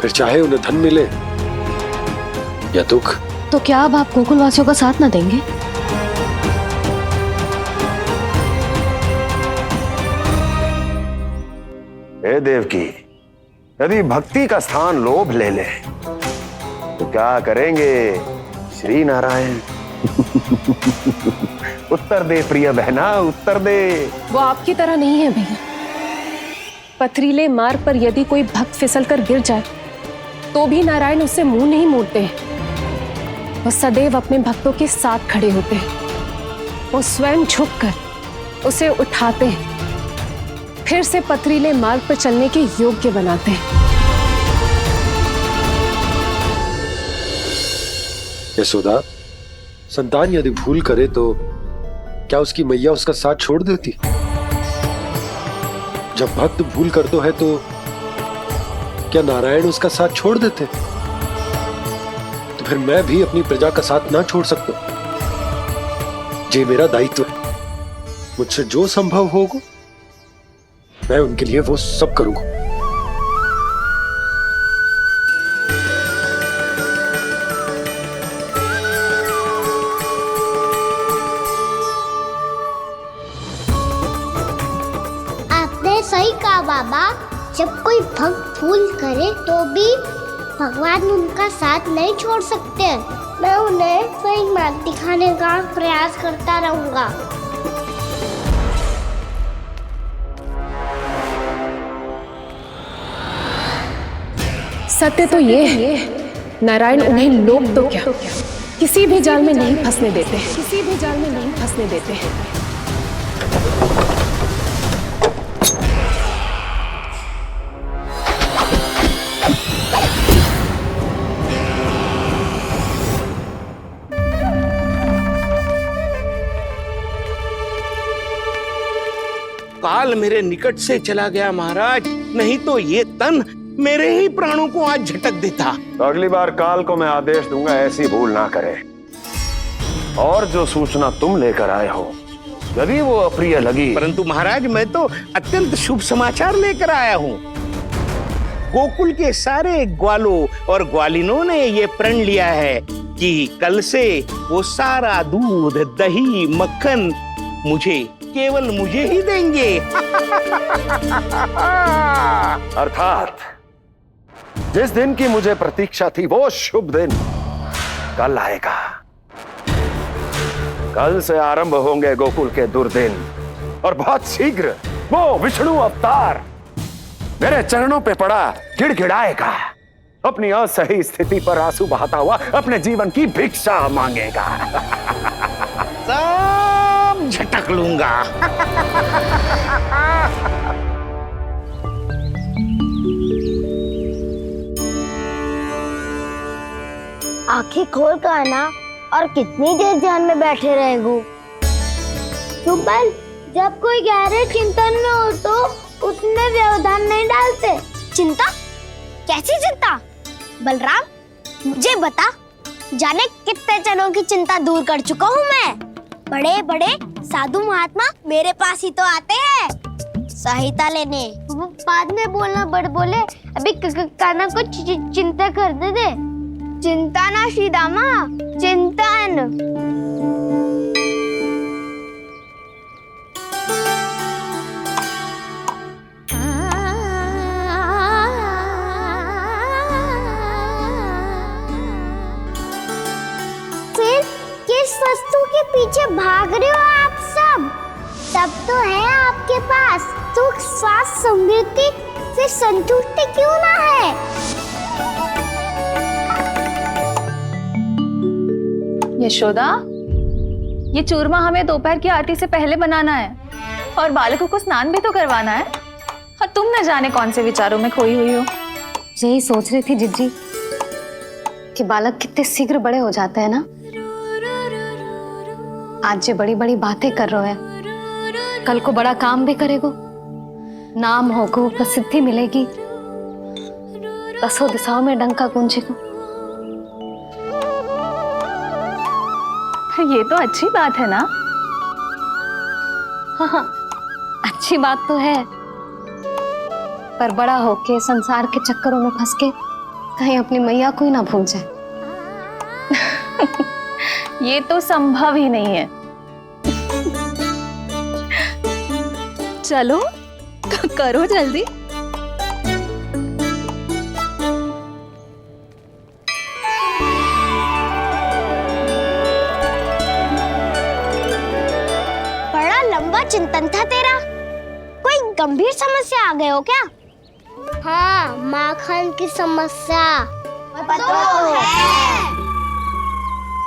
फिर चाहे उन्हें धन मिले या दुख। तो क्या अब आप गोकुलवासियों का साथ न देंगे? हे देवकी, यदि भक्ति का स्थान लोभ ले ले तो क्या करेंगे श्री नारायण? उत्तर दे प्रिय बहना, उत्तर दे। वो आपकी तरह नहीं है भैया। पथरीले मार्ग पर यदि कोई भक्त फिसलकर गिर जाए तो भी नारायण उससे मुंह नहीं मोड़ते हैं। वो सदैव अपने भक्तों के साथ खड़े होते हैं। वो स्वयं झुककर उसे उठाते हैं, फिर से पथरीले मार्ग पर चलने के योग्य बनाते हैं। यशोदा, संतान यदि भूल करे तो क्या उसकी मैया उसका साथ छोड़ देती? जब भक्त भूल करता है तो क्या नारायण उसका साथ छोड़ देते? तो फिर मैं भी अपनी प्रजा का साथ ना छोड़ सकता। ये मेरा दायित्व है। मुझसे जो संभव होगा मैं उनके लिए वो सब करूंगा। सही कहा बाबा। जब कोई भक्त भूल करे तो भी भगवान उनका साथ नहीं छोड़ सकते। मैं उन्हें सही मार्ग दिखाने का प्रयास करता रहूंगा। सत्य तो ये है, नारायण उन्हें लोग तो क्या किसी भी जाल में नहीं फंसने देते, किसी भी जाल में नहीं फंसने देते हैं। काल मेरे निकट से चला गया महाराज, नहीं तो ये तन मेरे ही प्राणों को आज झटक देता। तो अगली बार काल को मैं आदेश दूंगा ऐसी भूल ना करे। और जो सूचना तुम लेकर आए हो यदि वो अप्रिय लगी, परंतु महाराज मैं तो अत्यंत शुभ समाचार लेकर आया हूँ। गोकुल के सारे ग्वालों और ग्वालिनों ने ये प्रण लिया है कि कल से वो सारा दूध, दही, मक्खन केवल मुझे ही देंगे। अर्थात जिस दिन की मुझे प्रतीक्षा थी वो शुभ दिन कल आएगा। कल से आरंभ होंगे गोकुल के दुर्दिन और बहुत शीघ्र वो विष्णु अवतार मेरे चरणों पे पड़ा गिड़गिड़ाएगा, अपनी असही स्थिति पर आंसू बहाता हुआ अपने जीवन की भिक्षा मांगेगा। सब झटक लूंगा। आंखें खोल कर आना और कितनी देर ध्यान में बैठे रहेगो। सुबह जब कोई गहरे चिंतन में हो तो उसमें व्यवधान नहीं डालते। चिंता? कैसी चिंता? बलराम मुझे बता, जाने कितने जनों की चिंता दूर कर चुका हूँ मैं। बड़े बड़े साधु महात्मा मेरे पास ही तो आते हैं सहायता लेने। बाद में बोलना बड़ बोले, अभी काना को चिंता करने दे। चिंता ना श्रीदामा, चिंतन। फिर किस वस्तु के पीछे भाग रहे हो आप सब? सब तो है आपके पास। सुख, स्वास्थ्य, समृद्धि से संतुष्टि क्यों ना है? यशोदा, ये चूरमा हमें दोपहर की आरती से पहले बनाना है और बालकों को स्नान भी तो करवाना है। और तुम न जाने कौन से विचारों में खोई हुई हो। यही सोच रही थी जिज्जी कि बालक कितने शीघ्र बड़े हो जाते हैं ना। आज जो बड़ी बड़ी बातें कर रहे हैं, कल को बड़ा काम भी करेगो, नाम होगो, प्रसिद्धि मिलेगी, दसों दिशाओं में डंका गूंजेगो। ये तो अच्छी बात है ना? हाँ, अच्छी बात तो है, पर बड़ा होके संसार के चक्करों में फंस के कहीं अपनी मैया को ही ना भूल जाए। ये तो संभव ही नहीं है। चलो करो जल्दी। बड़ा लंबा चिंतन था तेरा। कोई गंभीर समस्या आ गए हो क्या? हाँ, माखन की समस्या तो है।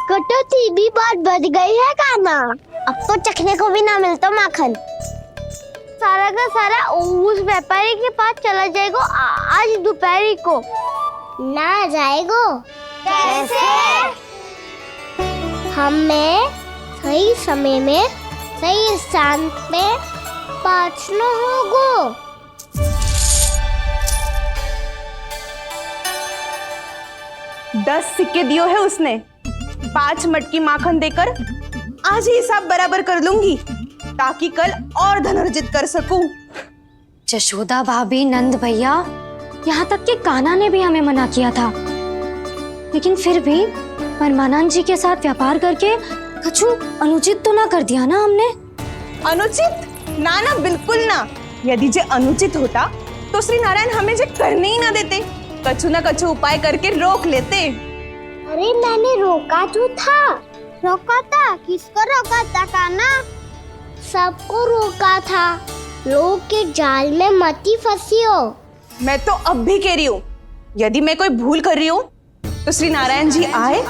कटौती भी बहुत बढ़ गई है काना। अब तो चखने को भी ना मिलता माखन। सारा का सारा उस व्यापारी के पास चला जाएगा आज दोपहर को। ना जाएगो? कैसे? हमें सही समय में सही स्थान पे पहुंचना होगा। दस सिक्के दियो है उसने। 5 मटकी माखन देकर आज ही हिसाब बराबर कर लूंगी ताकि कल और धन अर्जित कर सकूं। जशोदा भाभी, नंद भैया, यहाँ तक कि कान्हा ने भी हमें मना किया था, लेकिन फिर भी परमानंद जी के साथ व्यापार करके कछु अनुचित तो ना कर दिया ना हमने? अनुचित? ना ना, बिल्कुल ना। यदि जे अनुचित होता तो श्री नारायण हमें जे करने ही ना देते, कछु ना कछु उपाय करके रोक लेते। अरे मैंने रोका तो था। रोका था? किसको रोका था कान्हा? सबको रोका था। लोग के जाल में मत ही फंसी हो। मैं तो अब भी कह रही हूँ, यदि मैं कोई भूल कर रही हूँ तो श्री नारायण जी आए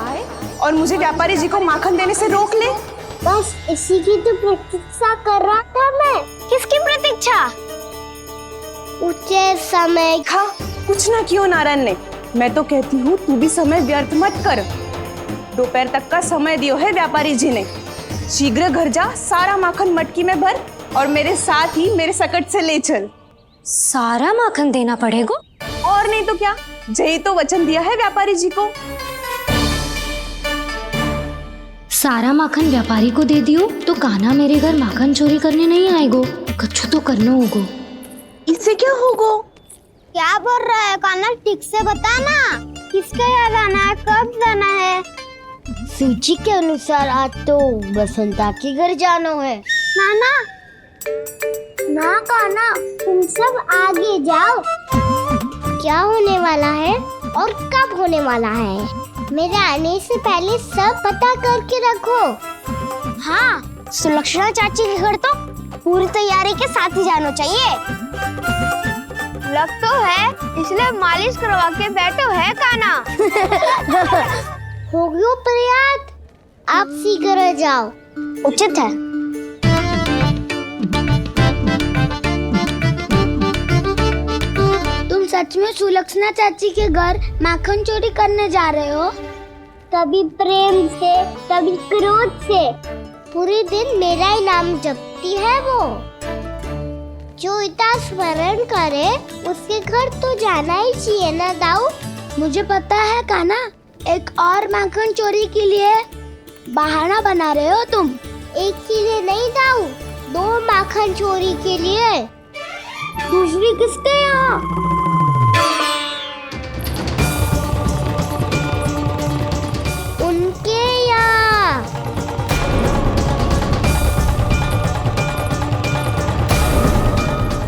और मुझे व्यापारी जी को माखन देने से रोक ले। बस इसी की तो प्रतीक्षा कर रहा था मैं। किसकी प्रतीक्षा? उचित समय हाँ, कुछ ना कियो नारायण ने। मैं तो कहती हूँ तू भी समय व्यर्थ मत कर। दोपहर तक का समय दियो है व्यापारी जी ने। शीघ्र घर जा, सारा माखन मटकी में भर और मेरे साथ ही मेरे सकट से ले चल। सारा माखन देना पड़ेगा? और नहीं तो क्या, यही तो वचन दिया है व्यापारी जी को। सारा माखन व्यापारी को दे दियो तो कान्हा मेरे घर माखन चोरी करने नहीं आएगो। कछु तो करना होगो। इससे क्या होगो? क्या बोल रहा है कान्हा? ठीक से बताना। किसका याद आना है? कब जाना है? सूची के अनुसार आज तो बसंता के घर जाना है। नाना ना कान्हा, तुम सब आगे जाओ। क्या होने वाला है और कब होने वाला है, मेरे आने से पहले सब पता करके रखो। हाँ, सुलक्षणा चाची के घर तो पूरी तैयारी के साथ ही जाना चाहिए। लग तो है, इसलिए मालिश करवा के बैठो है कान्हा। हो गयो प्रयास, आप शीघ्र जाओ, उचित है। तुम सच में सुलक्षणा चाची के घर माखन चोरी करने जा रहे हो? कभी प्रेम से, कभी क्रोध से, पूरे दिन मेरा ही नाम जपती है वो। जो इतना स्मरण करे उसके घर तो जाना ही चाहिए ना दाऊ। मुझे पता है कान्हा, एक और माखन चोरी के लिए बहाना बना रहे हो तुम। एक के लिए नहीं दाऊ, 2 माखन चोरी के लिए। दूसरी किसके यहाँ? उनके यहाँ।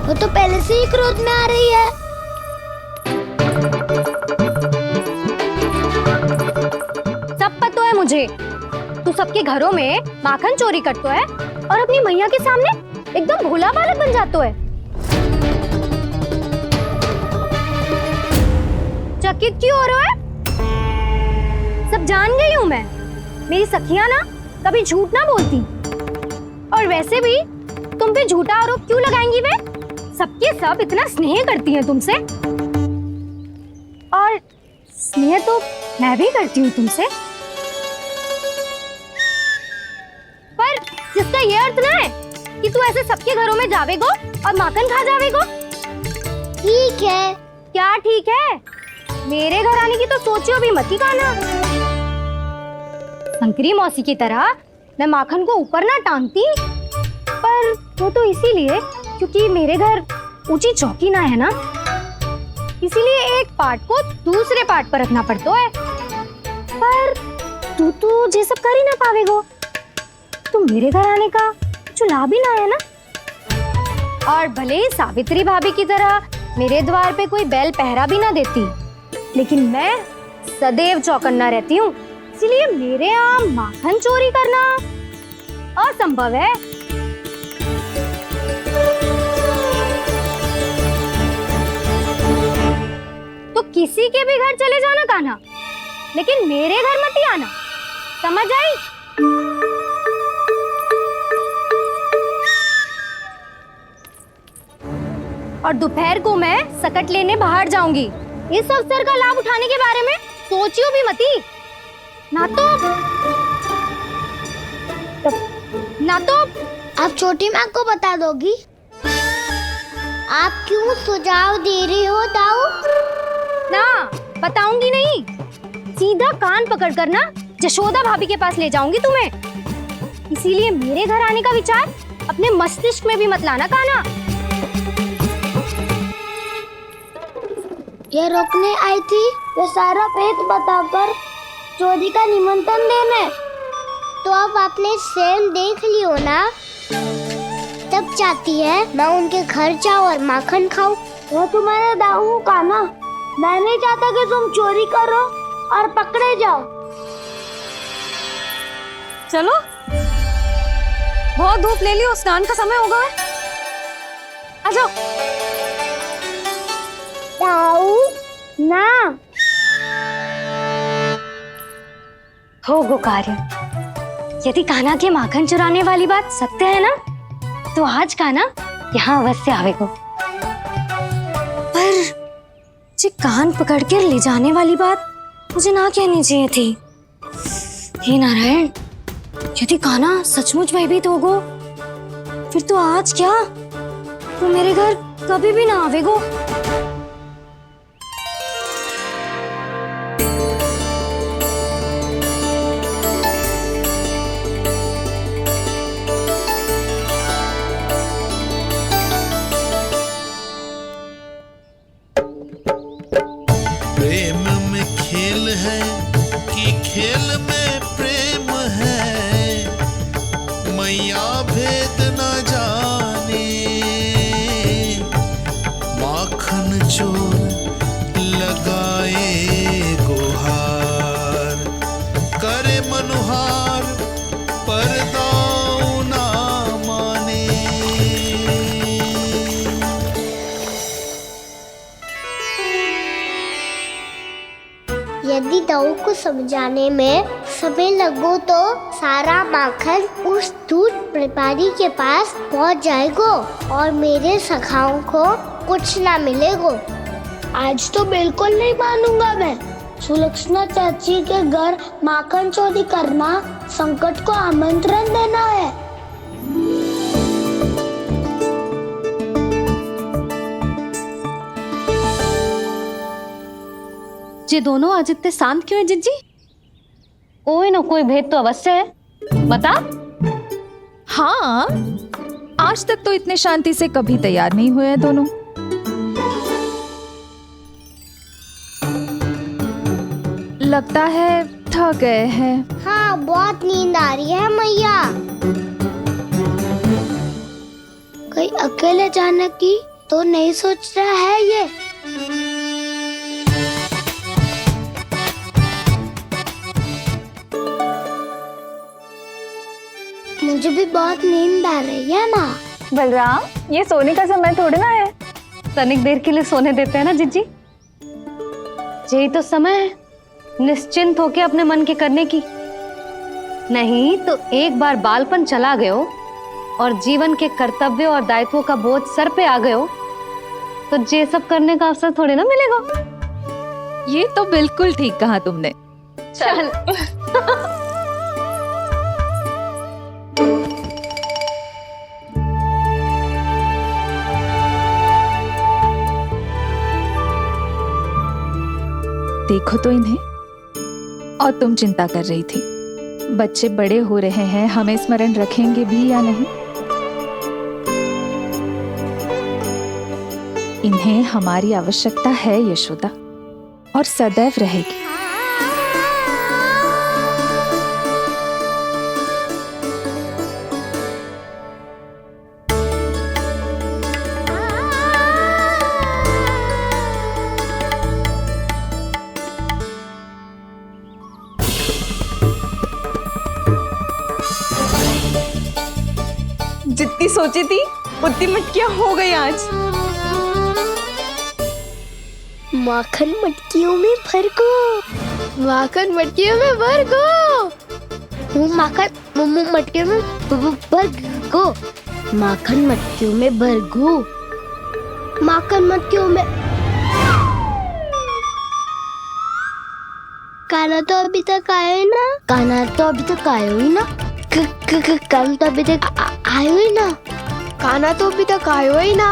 वो तो पहले से ही क्रोध में आ रही है। सब पता है मुझे, तू सबके घरों में माखन चोरी करतो है और अपनी मैया के सामने एकदम भोला बालक बन जातो है। चकित क्यों हो रहा है? सब जान गई हूँ मैं। मेरी सखियां ना कभी झूठ ना बोलती, और वैसे भी तुम पे झूठा आरोप क्यों लगाएंगी वे? सबके सब इतना स्नेह करती हैं तुमसे, और स्नेह तो मैं भी करती हूँ तुमसे। पर जिसका ये अर्थ ना है कि तू ऐसे सबके घरों में जावेगो और माखन खा जावेगो। ठीक है। क्या ठीक है? मेरे घर आने की तो सोचियो भी मत ही कान्हा। शंकरी मौसी की तरह मैं माखन को ऊपर ना टांगती, पर वो तो इसीलिए क्योंकि मेरे घर ऊंची चौकी ना है ना, इसीलिए एक पार्ट को दूसरे पार्ट पर रखना पड़ता है। पर तू तो ये सब कर ही ना पावेगो, तो मेरे घर आने का कुछ लाभ ही ना है ना। और भले ही सावित्री भाभी की तरह मेरे द्वार पे कोई बैल पहरा भी ना देती, लेकिन मैं सदैव चौकन्ना रहती हूँ, इसीलिए मेरे यहाँ माखन चोरी करना असंभव है। तो किसी के भी घर चले जाना कान्हा, लेकिन मेरे घर मत ही आना, समझ आई? और दोपहर को मैं सकट लेने बाहर जाऊंगी। इस अवसर का लाभ उठाने के बारे में सोचियो भी मती। ना तो आप छोटी माँ को बता दोगी? आप क्यों सुझाव दे रही हो दाऊ? ना, बताऊंगी नहीं। सीधा कान पकड़ कर ना जशोदा भाभी के पास ले जाऊंगी तुम्हें। इसीलिए मेरे घर आने का विचार अपने मस्तिष्क में भी मत लाना कान्हा। ये रोकने आई थी ये सारा भेद बताकर चोरी का निमंत्रण देने, तो अब आपने स्वयं देख लियो ना। तब चाहती है मैं उनके घर जाऊँ और माखन खाऊं। मैं तुम्हारा दाऊ कान्हा, मैं नहीं चाहता कि तुम चोरी करो और पकड़े जाओ। चलो, बहुत धूप ले लियो, स्नान का समय होगा। आ जाओ। दाऊ ना, हो गो कार्य। यदि कान्हा के माखन चुराने वाली बात सत्य है ना, तो आज कान्हा यहाँ अवश्य आवेगो। पर जे कान पकड़ कर ले जाने वाली बात मुझे ना कहनी चाहिए थी। हे नारायण, यदि कान्हा सचमुच भयभीत होगो, फिर तो आज क्या, वो मेरे घर कभी भी ना आवेगो। प्रेम में खेल है कि खेल में प्रेम है, मैया भेद न जाने। माखन चोर लगाए गुहार, करे मनुहार पर दाऊ ना माने। यदि दाऊ को समझाने में समय लगो तो सारा माखन उस दूध व्यापारी के पास पहुंच जाएगो और मेरे सखाओं को कुछ ना मिलेगो। आज तो बिल्कुल नहीं मानूंगा मैं। सुलक्षणा चाची के घर माखन चोरी करना संकट को आमंत्रण देना है। ये दोनों आज इतने शांत क्यों है जिज्जी? कोई ना कोई भेद तो अवश्य है, बता। हाँ, आज तक तो इतने शांति से कभी तैयार नहीं हुए हैं दोनों। लगता है थक गए हैं। हाँ, बहुत नींद आ रही है मैया। कहीं अकेले जाने की तो नहीं सोच रहा है ये? मुझे भी बहुत नींद आ रही है माँ। बलराम, ये सोने का समय थोड़ी ना है। तनिक देर के लिए सोने देते हैं ना जिज्जी। यही तो समय है निश्चिंत होके अपने मन के करने की। नहीं तो एक बार बालपन चला गयो और जीवन के कर्तव्यों और दायित्वों का बोझ सर पे आ गयो, तो ये सब करने का अवसर थोड़े ना मिलेगा। ये तो बिल्कुल ठीक कहा तुमने। चल। देखो तो इन्हें। और तुम चिंता कर रही थी बच्चे बड़े हो रहे हैं, हमें स्मरण रखेंगे भी या नहीं। इन्हें हमारी आवश्यकता है यशोदा, और सदैव रहेगी। जितनी सोची थी उतनी मटकियां हो गई आज। माखन मटकियों में भर गो। माखन मटकियों में भर गो। माखन मटकियों में भर गो। माखन मटकियों में भर गो। माखन मटकियों में। कान्हा तो अभी तक आया ही ना। कान्हा तो अभी तक आया ही ना। कान्हा तो अभी तक आयो ही ना। कान्हा तो अभी तक आयो ही ना।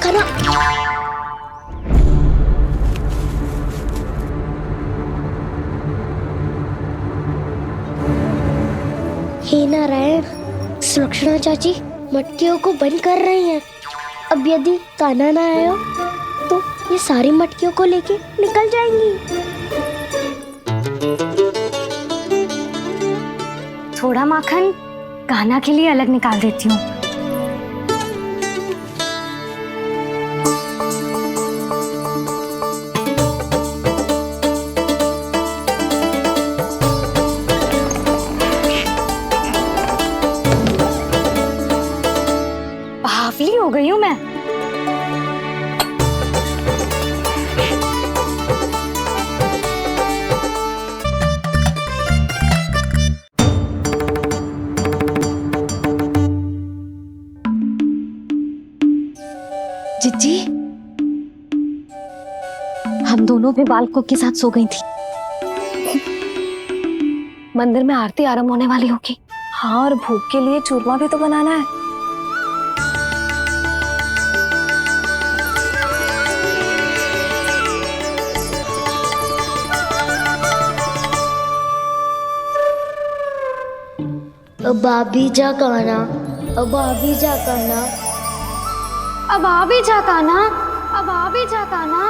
कान्हा हे नारायण, सुलक्षणा चाची मटकियों को बंद कर रही हैं। अब यदि कान्हा ना आया तो ये सारी मटकियों को लेके निकल जाएंगी। थोड़ा माखन कान्हा के लिए अलग निकाल देती हूँ। बावली हो गई हूँ मैं। हम दोनों भी बालकों के साथ सो गई थी। मंदिर में आरती आरंभ होने वाली होगी। हाँ, और भूख के लिए चूरमा भी तो बनाना है। अब आ भी जा काना, अब आ भी जा काना, अब आ भी जा काना, अब आ भी जा काना।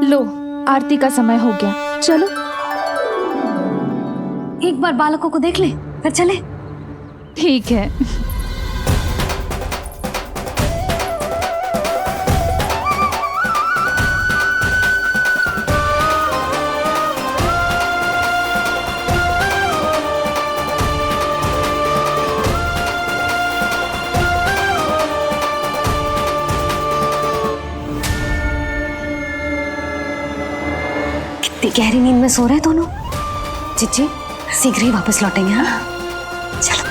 लो, आरती का समय हो गया, चलो। एक बार बालकों को देख ले, फिर चले। ठीक है। कितनी गहरी नींद में सो रहे दोनों। चिच्ची शीघ्र ही वापस लौटेंगे। हाँ, चलो।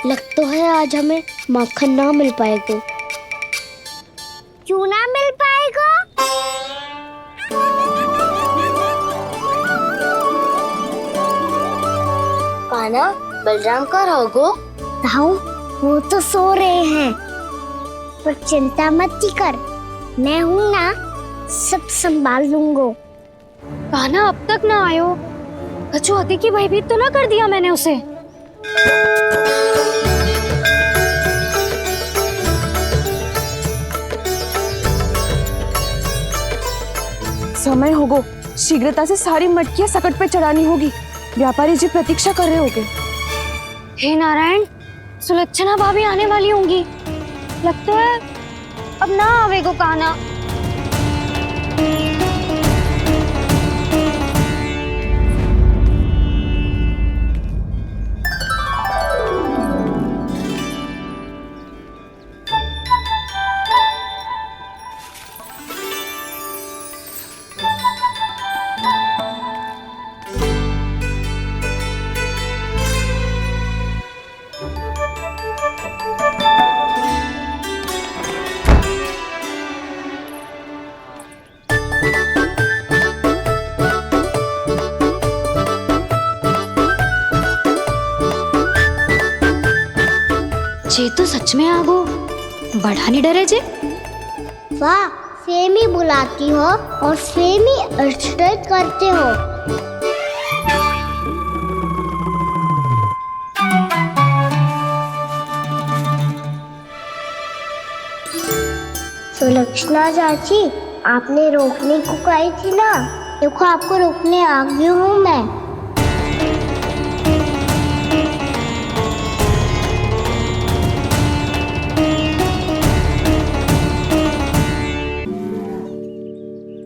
लग तो है आज हमें माखन ना मिल पाएगा। क्यों ना मिल पाएगा? काना, बलराम का रहोगो? ताऊ, वो तो सो रहे हैं, पर चिंता मत कर, मैं हूँ ना, सब संभाल लूंगा। कान्हा अब तक ना आयो, कछु अति की भयभीत तो ना कर दिया मैंने उसे? समय होगो, शीघ्रता से सारी मटकियां सकट पे चढ़ानी होगी। व्यापारी जी प्रतीक्षा कर रहे होंगे। हे नारायण, सुलक्षणा भाभी आने वाली होंगी। लगता है अब ना आवेगो कान्हा। जे तो सच में आगो, बड़ा नहीं डरे जे। वाह, सेम ही बुलाती हो और सेम ही अर्चना करते हो। सुलक्षणा चाची, आपने रोकने को कही थी ना, देखो आपको रोकने आ गई हूँ मैं।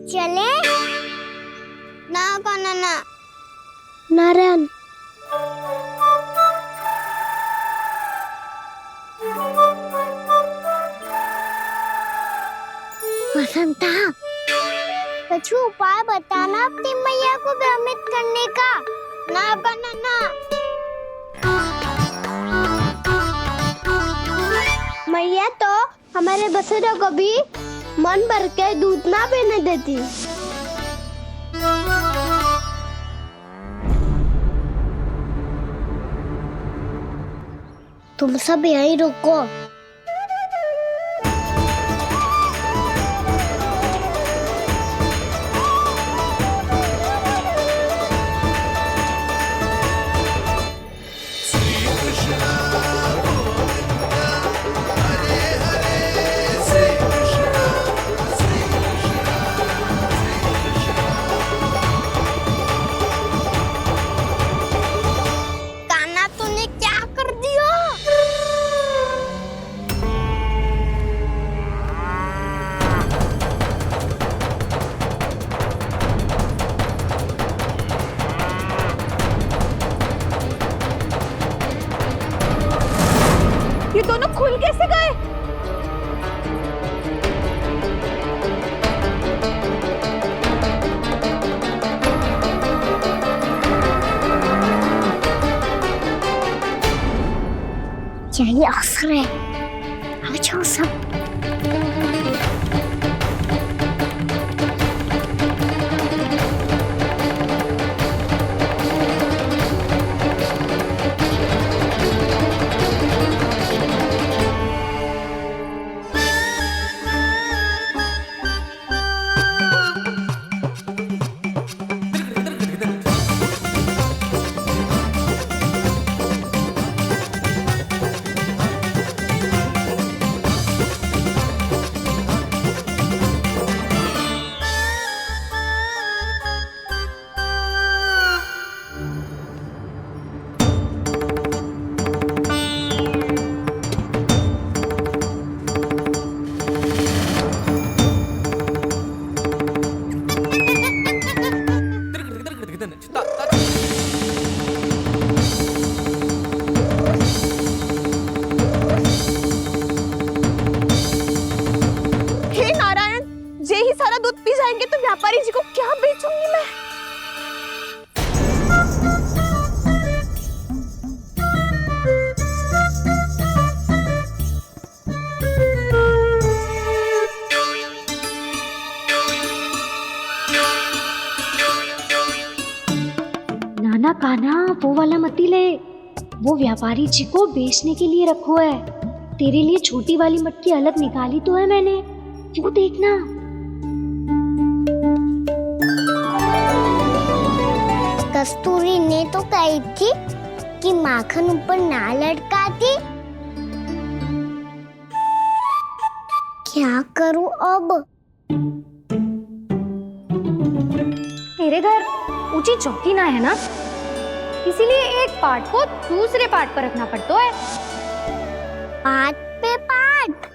चले ना काना ना। नारायण, वसंता, कछु उपाय बताना अपनी मैया को भ्रमित करने का। ना काना ना। मैया तो हमारे बसेरा को भी मन भर के दूध ना पीने देती। तुम सब यहीं रुको। यही अवसर है। आ जाओ सब। तो व्यापारी जी को क्या बेचूंगी मैं? नाना कान्हा वो वाला मती ले, वो व्यापारी जी को बेचने के लिए रखो है। तेरे लिए छोटी वाली मटकी अलग निकाली तो है मैंने, वो देखना। कस्तूरी ने तो कही थी कि माखन ऊपर ना लटकाती। क्या करूं अब? मेरे घर ऊंची चौकी ना है ना, इसीलिए एक पार्ट को दूसरे पार्ट पर रखना पड़ता है। पार्ट पे पार्ट।